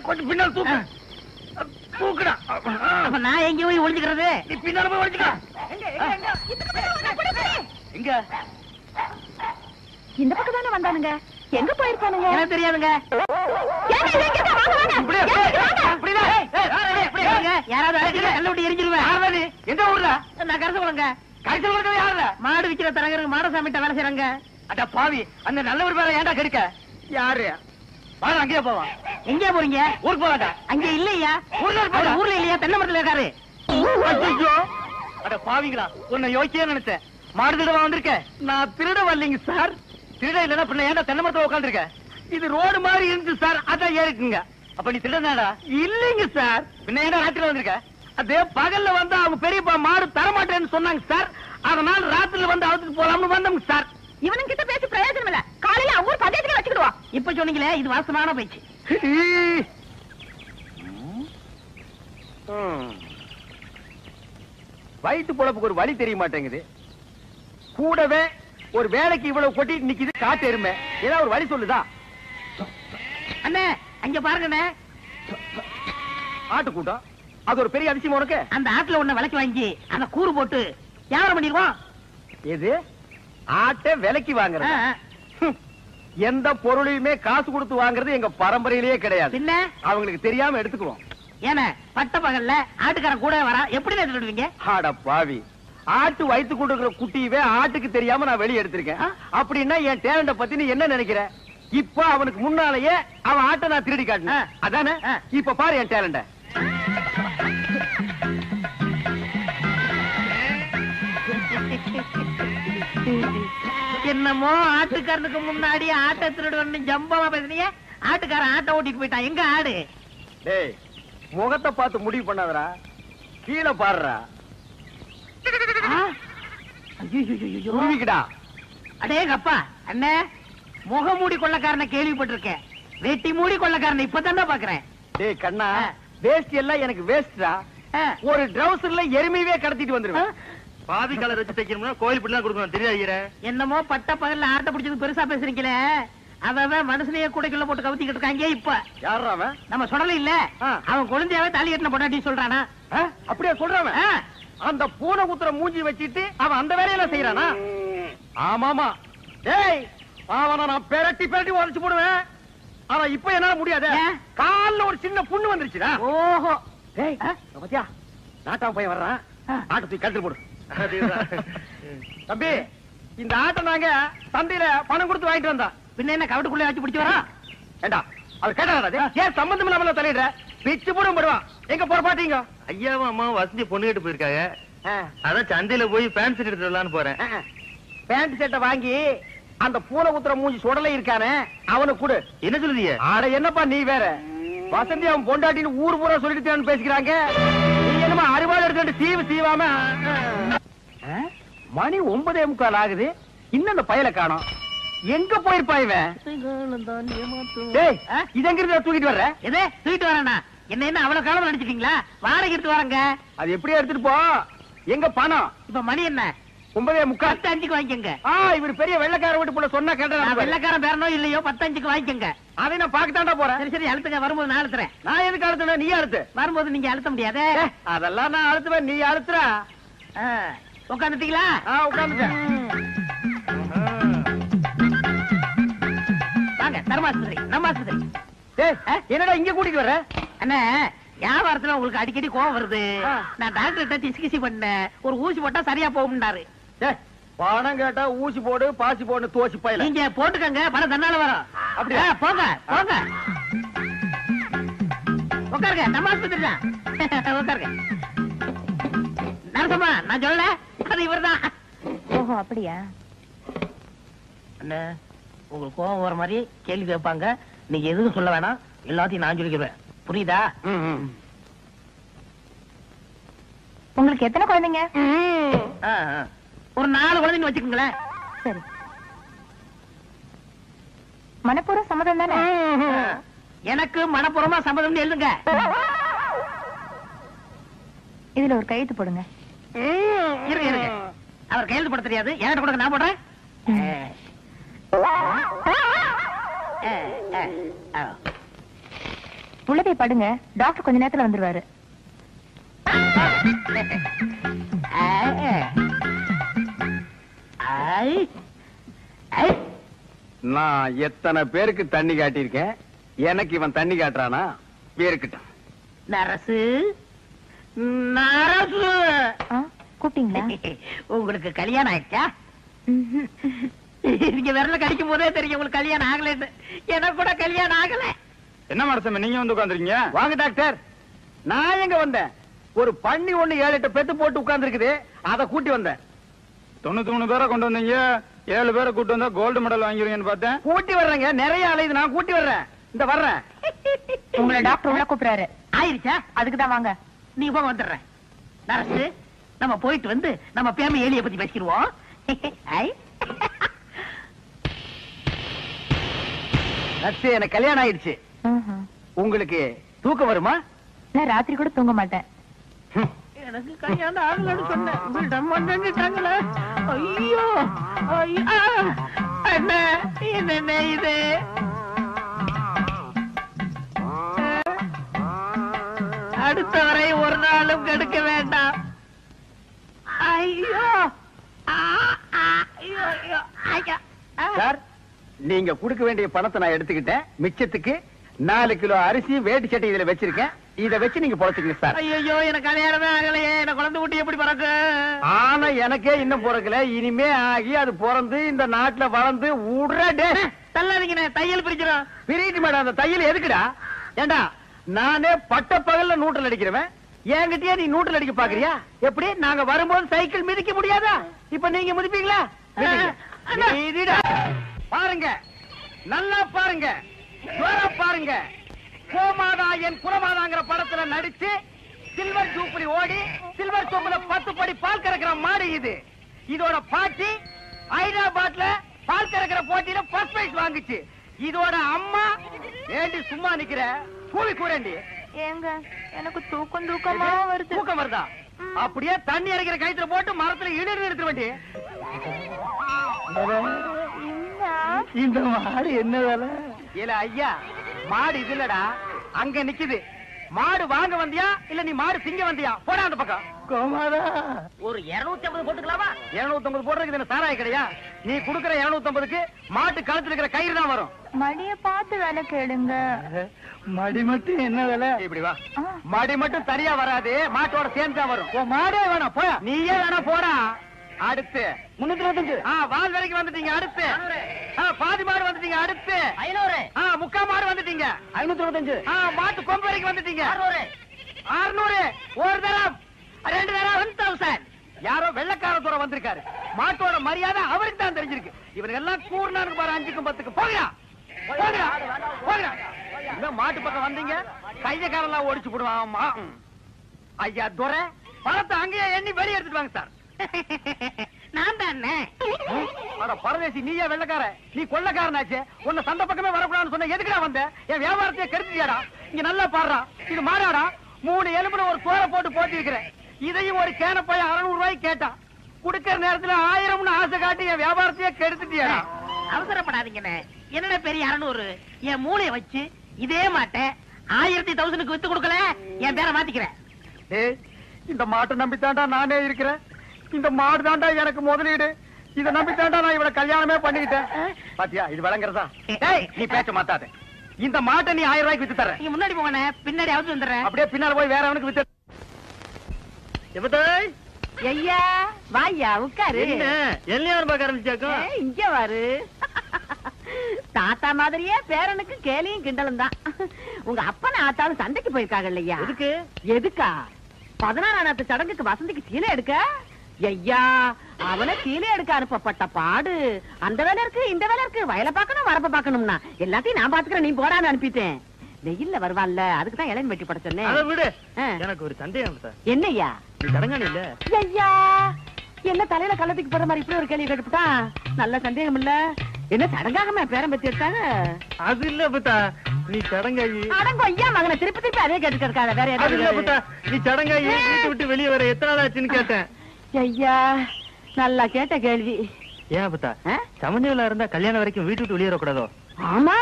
கொஞ்சம் பின்னால் தூக்கு. தூக்குடா. அப்ப நான் எங்க போய் ஒளிஞ்சுக்கிறது? நீ பின்னால போய் ஒளிஞ்சுக்க. எங்க? இந்த பக்கம் தானே வந்தானுங்க. எங்க போயிருப்பானுங்க? எனக்கு தெரியாதுங்க. யாராவது கல்ல விட்டு எரிஞ்சிருவேன். எந்த ஊர்ல? நான் கருத்து கொடுங்க. கடைசியில் கொடுக்கறது யாருல? மாடு விக்கிற தரகருக்கு மாடசாமிட்ட வேலை செய்யறாங்க. அட பாவி, அந்த நல்லவர் பேரை ஏன்டா கெடுக்க? யாரு? வாங்க, அங்கேயே போவான். எங்க போறீங்க? ஊருக்கு போவாங்க. அங்க இல்லையா? ஊர்ல இல்லையா? தென்னை மரத்துல இருக்காரு. அட பாவிங்களா, உன்னை யோசிச்சே நினைச்சேன். மாடு திருட வந்திருக்க. நான் திருட வரலைங்க சார். திருட இல்லன்னா பின்ன ஏன்டா தென்னை மரத்துல உட்காந்துருக்க? இது ரோடு மாதிரி இருந்துச்சு சார், அதான் ஏறிக்குங்க. அப்ப நீ திருடனாடா? இல்லைங்க சார். பின்ன ஏன்டா ராத்திரில வந்திருக்க? அதே பகல்ல வந்து அவங்க பெரியப்பா மாடு தரமாட்டேன்னு சொன்னாங்க சார். அதனால ராத்திரில வந்து அவுத்துட்டு போலாம்னு வந்தோங்க சார். இவனுங்க கிட்ட பேசி பிரயோஜனம் இல்ல. காலையில அவங்க பதேசத்துல வச்சுக்கிடுவான். இப்ப சொன்னீங்களே, இது வாசமான பேச்சு. வயிற்று பொழப்புக்கு ஒரு வழி தெரிய மாட்டேங்குது. கூடவே ஒரு வேலைக்கு இவ்வளவு கொட்டிட்டு நிக்குது காட்டு எருமை. ஏதாவது ஒரு வழி சொல்லுதா? அண்ணே, அங்க பாருங்கண்ணே. ஆட்டு கூட்டம். அது ஒரு பெரிய அதிசயம் உனக்கு. அந்த ஆட்டுல ஒண்ணு விலைக்கு வாங்கி அந்த கூறு போட்டு வியாபாரம் பண்ணிடுவோம். எது? ஆட்டை விலைக்கு வாங்குறது? எந்த பொருளையுமே காசு கொடுத்து வாங்குறது எங்க பரம்பரையிலேயே கிடையாது. என்ன? அவங்களுக்கு தெரியாம எடுத்துக்குவோம். ஏன்னா பட்ட பகல்ல ஆட்டுக்காரன் கூட வரா எப்படி திருடுவீங்க? ஆட பாவி, ஆட்டு வயித்து கொண்டு இருக்கிற குட்டியவே ஆட்டுக்கு தெரியாம நான் வெளியே எடுத்திருக்கேன். அப்படின்னா என் டேலண்ட பத்தி நீ என்ன நினைக்கிற? இப்ப அவனுக்கு முன்னாலேயே அவன் ஆட்டை நான் திருடி காட்டினேன், அதானே? இப்ப பாரு என் டேலண்ட. என்னமோ ஆட்டுக்காரனுக்கு முன்னாடி ஆட்டை திருடுவன்னு ஜம்பமா பேசுனீங்க. ஆட்டுக்காரன் ஆட்டை ஓட்டிட்டு போயிட்டான். எங்க ஆடு? டேய், முகத்தை பார்த்து முடிவு பண்ணாதடா, கீழே பாருடா. அடே கப்பா அண்ணே, முகமூடி கொள்ளக்காரனை கேள்விப்பட்டிருக்கேன், வெட்டி மூடி கொள்ளக்காரனை இப்பதான் பாக்குறேன். டேய் கண்ணா, வேஸ்ட் எல்லாம் எனக்கு வேஸ்டா. ஒரு ட்ரவுசர்ல எருமையே கடத்திட்டு வந்துருவேன். பாதி கலர் வச்சு தைக்கணும்னா கோயில் பிள்ளை கொடுக்கணும், தெரியாது. என்னமோ பட்ட பகல்ல ஆட்டை பிடிச்சது பெருசா பேசுறீங்களே, அவன் மனுஷனையே கூடைக்குள்ள போட்டு கவுத்திக்கிட்டு இருக்காங்க. இப்ப யாரா அவன்? நம்ம சொல்லல இல்ல, அவன் குழந்தையாவே தாலி கட்டின பொண்டாட்டி சொல்றானா? அப்படியே சொல்றான். அந்த பூனை குத்துற மூஞ்சி வச்சிட்டு அவன் அந்த வேலையெல்லாம் செய்யறானா? ஆமாமா. டேய், அவனை நான் பெரட்டி பெரட்டி உடைச்சு போடுவேன். ஆனா இப்ப என்னால முடியாது, கால்ல ஒரு சின்ன புண்ணு வந்துருச்சுடா. ஓஹோ. டேய் பாத்தியா, நாட்டாம பையன் வர்றான், ஆட்டை தூக்கி கழுத்து போடு. தம்பி, இந்த ஆட்டை நாங்க சந்தையில பணம் கொடுத்து வாங்கிட்டு வந்தோம். பின்ன என்ன கவட்டுக்குள்ளே வச்சு பிடிச்சு வரா? ஏண்டா அவர் கேட்டாரா? ஏன் சம்பந்தம் இல்லாம தலையிடுற? பிச்சு போடும் போடுவான். எங்க போற பாத்தீங்க? ஐயாவும் அம்மாவும் வசந்தி பொண்ணு கேட்டு போயிருக்காங்க. அதான் சந்தையில போய் பேண்ட் செட் எடுத்து வரலான்னு போறேன். பேண்ட் செட்டை வாங்கி அந்த பூனை குத்துற மூஞ்சி சுடலை இருக்கானே அவனுக்கு கொடு. என்ன சொல்லுதிய? ஆட என்னப்பா நீ வேற, வசந்தி அவன் பொண்டாட்டின்னு ஊர் பூரா சொல்லிட்டு பேசிக்கிறாங்க. நீ என்னமா அறுவாள் எடுத்து சீவு சீவாம. மணி 9:45 ஆகுது, இன்னும் அந்த பயலை காணோம். எங்க போயிருப்பா இவன்? டேய், இது எங்க இருந்து தூக்கிட்டு வர்ற? எதே தூக்கிட்டு வரேன்னா என்ன அவ்வளவு காலம் நடிச்சிட்டீங்களா? வாடகை எடுத்து வரங்க. அது எப்படியா எடுத்துட்டு போ. எங்க பணம்? இப்ப மணி என்ன? 9:45. 10:05 வாங்கிக்கங்க. இவர் பெரிய வெள்ளக்கார வீட்டு போல சொன்னா கேட்டா. வெள்ளக்காரன் பேரனோ இல்லையோ 10:05 வாங்கிக்கங்க. அதை நான் பாக்கத்தாண்டா போறேன். சரி சரி, அழுத்துங்க. வரும்போது நான் அழுத்துறேன். நான் எதுக்கு அழுத்துவேன்? நீ அழுத்து. வரும்போது நீங்க அழுத்த முடியாது. அதெல்லாம் நான் அழுத்துவேன், நீ அழுத்துறா. உட்காந்துட்டீங்களா? உட்காந்துட்டேன். வாங்க, தர்மாஸ்பத்திரி, நம்ம ஆஸ்பத்திரி. என்னடா இங்க கூட்டிட்டு வர்ற? அண்ணா, வியாபாரத்துல உங்களுக்கு அடிக்கடி கோவம் வருது. நான் டாக்டர்கிட்ட டிஸ்கசி பண்ணேன், ஒரு ஊசி போட்டா சரியா போகும்னாரு. பணம் கேட்டா ஊசி போடு பாசி போடு தோசி பையல. நீங்க போட்டுக்கங்க, பணம் தன்னால வரும். அப்படியா? போங்க போங்க, உட்காருங்க. நம்ம ஆஸ்பத்திரி தான், உட்காருங்க. நரசம்மா, நான் சொல்லல, அது இவர்தான். ஓஹோ, அப்படியா? அண்ணா, உங்களுக்கு கோவம் வர மாதிரி கேள்வி கேட்பாங்க, நீங்க எதுவும் சொல்ல வேணாம், எல்லாத்தையும் நான் சொல்லிக்கிறேன். புரியுதா? உங்களுக்கு எத்தனை குழந்தைங்க? ஒரு 4 குழந்தைங்க வச்சுக்கோங்களேன். சரி. மனப்பூர்வ சம்மதம் தானே? எனக்கு மனப்பூர்வமா சம்மதம்னு எழுதுங்க. இதுல ஒரு கையெழுத்து போடுங்க. இருங்க இருங்க, அவர் கையெழுத்து போட தெரியாது, என்கிட்ட கொடுங்க, நான் போடுறேன். உள்ளதை படுங்க, டாக்டர் கொஞ்ச நேரத்துல வந்துருவாரு. நான் எத்தனை பேருக்கு தண்ணி காட்டியிருக்கேன், எனக்கு இவன் தண்ணி காட்டுறானா? பேருக்கிட்டான். நரசு நரசு, கூப்பிட்டீங்களா? உங்களுக்கு கல்யாணம் ஆயிடுச்சா? நீங்க விரல கடிக்கும் போதே தெரியும் உங்களுக்கு கல்யாணம் ஆகலன்னு. எனக்கு கூட கல்யாணம் ஆகல. என்ன மனசம் நீங்க வந்து உட்காந்துருக்கீங்க? வாங்க டாக்டர். நான் எங்க வந்தேன்? ஒரு பண்ணி ஒண்ணு 7-8 பெத்து போட்டு உட்கார்ந்து இருக்குது, அதை கூட்டி வந்தேன். 93 பேரை கொண்டு வந்தீங்க, 7 பேரை கூட்டு வந்தா கோல்டு மெடல் வாங்கிருவீங்கன்னு பார்த்தேன். கூட்டி வர்றேங்க, நிறைய அலையுது, நான் கூட்டி வர்றேன். இந்த வர்றேன். உங்களை டாக்டர் உள்ள கூப்பிடுறாரு. ஆயிருச்சா? அதுக்குதான் வாங்க. நீங்க போக வந்துடுறேன். நரசு, நம்ம போயிட்டு வந்து நம்ம பேம ஏலிய பத்தி பேசிடுவோம். எனக்கு கல்யாணம் ஆயிடுச்சு. உங்களுக்கு தூக்கம் வருமா? நான் ராத்திரி கூட தூங்க மாட்டேன். எனக்கு கல்யாணம் ஆகலன்னு சொன்னேன். ஐயோ என்ன என்ன இது? அடுத்த வரை ஒரு நாளும் கெடுக்க வேண்டாம். ஐயோ சார், நீங்க கொடுக்க வேண்டிய பணத்தை நான் எடுத்துக்கிட்டேன். மிச்சத்துக்கு 4 கிலோ அரிசி வேட்டி சட்டை இதுல வச்சிருக்கேன். இத வச்சு நீங்க பொழைச்சுக்கங்க சார். ஐயோ எனக்கு கல்யாணமே ஆகலையே, என்ன குழந்தை குட்டி எப்படி பிறக்கு? ஆனா எனக்கே இன்னும் பிறக்கல. இனிமே ஆகி அது பிறந்து இந்த நாட்டுல வளர்ந்து உடனே தள்ளாதீங்க, தையல் பிரிக்கிறோம். பிரிட்டு மேடம். அந்த தையல் எதுக்குடா? ஏண்டா நானே பட்ட பகல்ல நூற்றல் அடிக்கிறவன், என்கிட்டயே நீ நூற்றல் அடிக்க பாக்குறியா? எப்படி? நாங்க வரும்போது சைக்கிள் மிதிக்க முடியாதா? இப்ப நீங்க மிதிப்பீங்களா? மிதிடா. பாருங்க, நல்லா பாருங்க, பாருங்க. கோமாதா என் குலமாதாங்கிற படத்துல நடிச்சு சில்வர் ஜூப்ளி ஓடி சில்வர் சோப்புல 10 படி பால் கறக்கிற மாடு இது. இதோட பாட்டி ஹைதராபாத்ல பால் கறக்கிற போட்டியில ஃபர்ஸ்ட் பிரைஸ் வாங்குச்சு. இதோட அம்மா ஏண்டி சும்மா நிக்கிற? கூவி கூறண்டி. ஏங்க எனக்கு தூக்கமா வருது. தூக்கம் வருதா? அப்படியே தண்ணி அரைக்கிற கயித்துல போட்டு மரத்துல இடிந்து எடுத்து வேண்டி. இந்த மாடு என்ன வேலை? இல்ல ஐயா, மாடு இது இல்லடா, அங்க நிக்குது. மாடு வாங்க வந்தியா இல்ல நீ மாடு திங்க வந்தியா? போடா அந்த பக்கம். கோமாதா ஒரு 250 போட்டுக்கலாமா? 250 போடுறதுக்கு என்ன சாராய கிடையா? நீ குடுக்கற 250க்கு மாட்டு கழுத்துல இருக்கிற கயிறு தான் வரும். மடிய பார்த்து வேலை கேளுங்க. மடி மட்டும் என்ன வேலை? இப்படி வா. மடி மட்டும் தனியா வராது, மாட்டோட சேர்ந்து தான் வரும். மாடே வேணாம், போயா. நீயே வேணா போடா. அடுத்து 325. வால் வரைக்கும் வந்துட்டீங்க. அடுத்து பாதி மாடு வந்துட்டீங்க. அடுத்து 500. முக்கா மாடு வந்துட்டீங்க. 525. மாட்டு கொம்பு வரைக்கும் வந்துட்டீங்க. 600. ஒரு தரம் 2 தரம் 1000. யாரோ வெள்ளக்கார தூர வந்திருக்காரு. மாட்டோட மரியாதை அவருக்கு தான் தெரிஞ்சிருக்கு. இவங்க எல்லாம் கூர்னானுக்கு பாரு 5க்கும் 10க்கும். போகிறா போகிறா போகிறா. இந்த மாட்டு பக்கம் வந்தீங்க கையக்காரெல்லாம் ஓடிச்சு போடுவாமா. ஐயா துரை பணத்தை அங்கேயே எண்ணி வெளியே எடுத்துட்டு வாங்க சார். நான் தானே பரதேசி. நீயே வெள்ளக்கார, நீ கொள்ளக்காரனாச்சே. உன்னை சந்த பக்கமே வரக்கூடாதுன்னு சொன்ன. எதுக்குடா வந்த? என் வியாபாரத்தையே கெடுத்துட்டியாடா. இங்க நல்லா பாடுறா. இது மாறாடா. 3 எலும்புல ஒரு தோரை போட்டு போட்டி இருக்கிறேன். இதையும் ஒரு கேன போய் 600 ரூபாய்க்கு கேட்டான். குடுக்கற நேரத்துல 1000 ஆசை காட்டி என் வியாபாரத்தையே கெடுத்துட்டியாடா. அவசரப்படாதீங்கண்ணே. என்னடா பெரிய 600? என் மூளைய வச்சு இதே மாட்டை 1000 வித்து கொடுக்கல, என் பேரை மாத்திக்கிறேன். இந்த மாட்டை நம்பித்தாண்டா நானே இருக்கிறேன். இந்த மாடு தாண்டா எனக்கு முதலீடு. இதை நம்பித்தாண்டா நான் இவளை கல்யாணமே பண்ணிக்கிட்டேன். பாத்தியா இது விளங்குறதா? நீ பேச்ச மாத்தாத. இந்த மாட்டை நீ 1000 ரூபாய்க்கு வித்து தர. நீங்க முன்னாடி போங்கண்ணே, பின்னாடி அவுத்து வந்துடுறேன். அப்படியே பின்னால போய் வேற அவனுக்கு வித்து. ஐயா வாயா உட்காரு. எல்லாரும் பார்க்க ஆரம்பிச்சாக்கோ. இங்க வாரு. தாத்தா மாதிரியே பேரனுக்கு கேலியும் கிண்டலும் தான். உங்க அப்பனை ஆத்தாலும் சண்டைக்கு போயிருக்காங்க இல்லையா? எதுக்கு? எதுக்கா? 16ஆம் சடங்குக்கு வசந்திக்கு சீலை எடுக்க. ஐயா அவனை சீலை எடுக்க அனுப்பப்பட்ட பாடு. அந்த வேலை இருக்கு, இந்த வேலை இருக்கு, வயலை பார்க்கணும், வரப்ப பார்க்கணும்னா எல்லாத்தையும் நான் பாத்துக்கிறேன், நீ போடான்னு அனுப்பிட்டேன். வெயில்ல வருவான்ல, அதுக்குதான் இளன் வெட்டி பட சொன்னேன். அதை விடு. எனக்கு ஒரு சந்தேகம். என்னய்யா? நீ தடங்கானி இல்ல? ஐயா என்ன தலையில கள்ளத்துக்கு போற மாதிரி இப்படி ஒரு கேள்வி கேட்டுட்டான். நல்ல சந்தேகம் இல்ல. என்ன சடங்காகமா பேரம் பத்தி எடுத்தாங்க? அது இல்ல புத்தா, நீ சடங்காயி. அடங்க ஐயா மகனை திருப்பி திருப்பி அதே கேட்டுட்டு இருக்காத. வேற அது இல்ல ஏதாவது? புத்தா, நீ சடங்காயி வீட்டு விட்டு வெளியே வர எத்தனை நாள் ஆச்சுன்னு கேட்டேன். ஐயா நல்லா கேட்ட கேள்வி. ஏன் புத்தா, சமஞ்சவளா இருந்தா கல்யாணம் வரைக்கும் வீட்டு விட்டு வெளியே வரக்கூடாதோ? ஆமா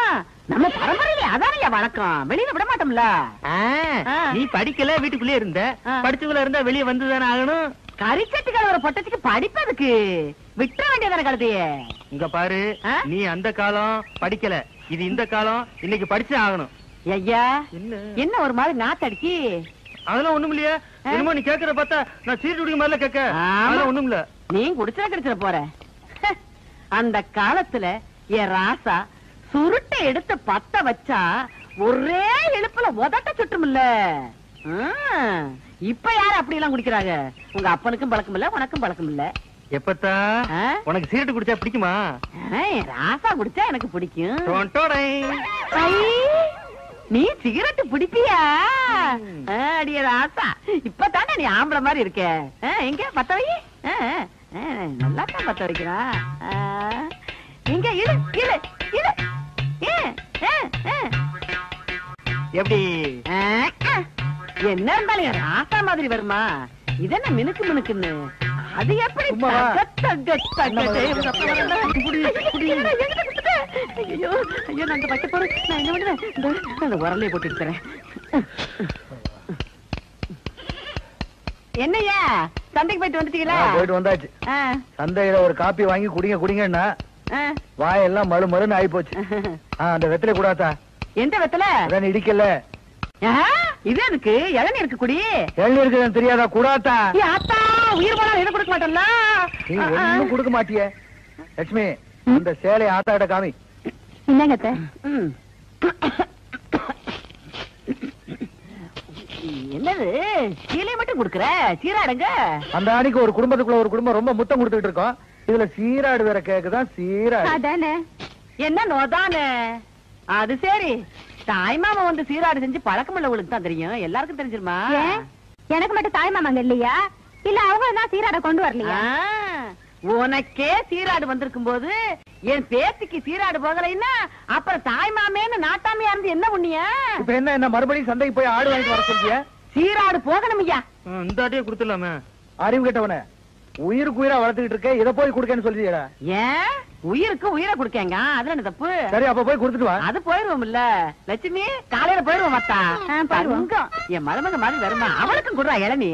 நம்ம பரம்பரையில அதானையா வழக்கம். வெளியில விட மாட்டோம்ல. நீ படிக்கல, வீட்டுக்குள்ளே இருந்த. படிச்சவளா இருந்தா வெளியே வந்துதானே ஆகணும். கரிக்கட்டு கலவர பொட்டத்துக்கு படிப்பதுக்கு விட்டுற வேண்டியதான கழுதையே. இங்க பாரு, நீ அந்த காலம் படிக்கல, இது இந்த காலம். இன்னைக்கு படிச்சே ஆகணும். ஐயா என்ன ஒரு மாதிரி நாத்தடிக்கி? அதெல்லாம் ஒண்ணும் இல்லையா? என்னமோ நீ கேக்குற பார்த்தா நான் சீட்டு குடிக்க மாதிரில கேட்க. அதெல்லாம் ஒண்ணும் இல்ல. நீ குடிச்சா கிடைச்சிட போற. அந்த காலத்துல என் ராசா சுருட்டை எடுத்து பத்த வச்சா ஒரே இழுப்புல உதட்ட சுட்டுமில்ல. இப்ப யாரு அப்படி எல்லாம் குடிக்கிறாங்க? உங்க அப்பனுக்கும் பழக்கம் இல்ல, உனக்கும் பழக்கம் இல்ல. எப்பத்தா உனக்கு சீட்டு குடிச்சா பிடிக்குமா? ராசா குடிச்சா எனக்கு பிடிக்கும். ஐ, நீ சிகரெட் பிடிப்பியா? அடிய ராசா, இப்பதானே நீ ஆம்பளை மாதிரி இருக்க. எங்க பத்த வை. நல்லா தான் பத்த வைக்கிறா. இங்க இழு இழு இழு. எப்படி என்ன இருந்தாலும் ராசா மாதிரி வருமா? இதென்ன மினுக்கு மினுக்குன்னு? அது எப்படி? ஐயோ ஐயோ நான் வைக்க போறேன். நான் என்ன பண்ணுவேன்? அந்த உரலையை போட்டு இருக்கிறேன். என்னையா சந்தைக்கு போயிட்டு வந்துட்டீங்களா? போயிட்டு வந்தாச்சு. சந்தையில ஒரு காப்பி வாங்கி குடிங்க குடிங்கன்னா வாயெல்லாம் மறு மறுன்னு ஆயி போச்சு. அந்த வெத்தில கூடாதா எந்த வெத்தல இடிக்கல. இது எதுக்கு இளநீருக்கு குடி? இளநீருக்கு தெரியாதா? கூடாத்தா. அத்தா உயிர் போனா எது கொடுக்க மாட்டேன்ல. நீ ஒண்ணும் கொடுக்க மாட்டிய. லட்சுமி அந்த சேலை ஆத்தாட்ட காமி. என்னங்க அத்தை? என்னது சீலை மட்டும் குடுக்குற? சீராடுங்க. அந்த அன்னைக்கு ஒரு குடும்பத்துக்குள்ள ஒரு குடும்பம் ரொம்ப முத்தம் கொடுத்துட்டு இருக்கோம். இதுல சீராடு வேற கேக்குதான். சீராடு அதானே. என்ன நோதானே? அது சரி. தாய் மாமா வந்து சீராடு செஞ்சு பழக்கம் உள்ளவங்களுக்கு தான் தெரியும். எல்லாருக்கும் தெரிஞ்சிருமா? எனக்கு மட்டும் தாய் மாமாங்க இல்லையா? இல்ல அவங்க தான் சீராட கொண்டு வரலையா? உனக்கே சீராடு வந்திருக்கும் போது என் பேத்திக்கு சீராடு போகலைன்னா அப்புறம் தாய் மாமேன்னு நாட்டாமையா இருந்து என்ன பண்ணிய? இப்ப என்ன மறுபடியும் சந்தைக்கு போய் ஆடு வாங்கிட்டு வர சொல்லிய? சீராடு போகணும் ஐயா. இந்த ஆட்டையே கொடுத்துடலாமே. அறிவு கேட்டவன உயிருக்கு உயிரா வளர்த்துக்கிட்டு இருக்க, இதை போய் கொடுக்கன்னு சொல்லியா? ஏன் உயிருக்கு உயிரை கொடுக்கங்க? அதுல என்ன தப்பு? சரி அப்ப போய் கொடுத்துட்டு வா. அது போயிருவோம் இல்ல லட்சுமி, காலையில போயிருவோம் மத்தா. போயிருவோம். என் மருமக மாதிரி வருமா? அவளுக்கும் கொடுறா இளநீ.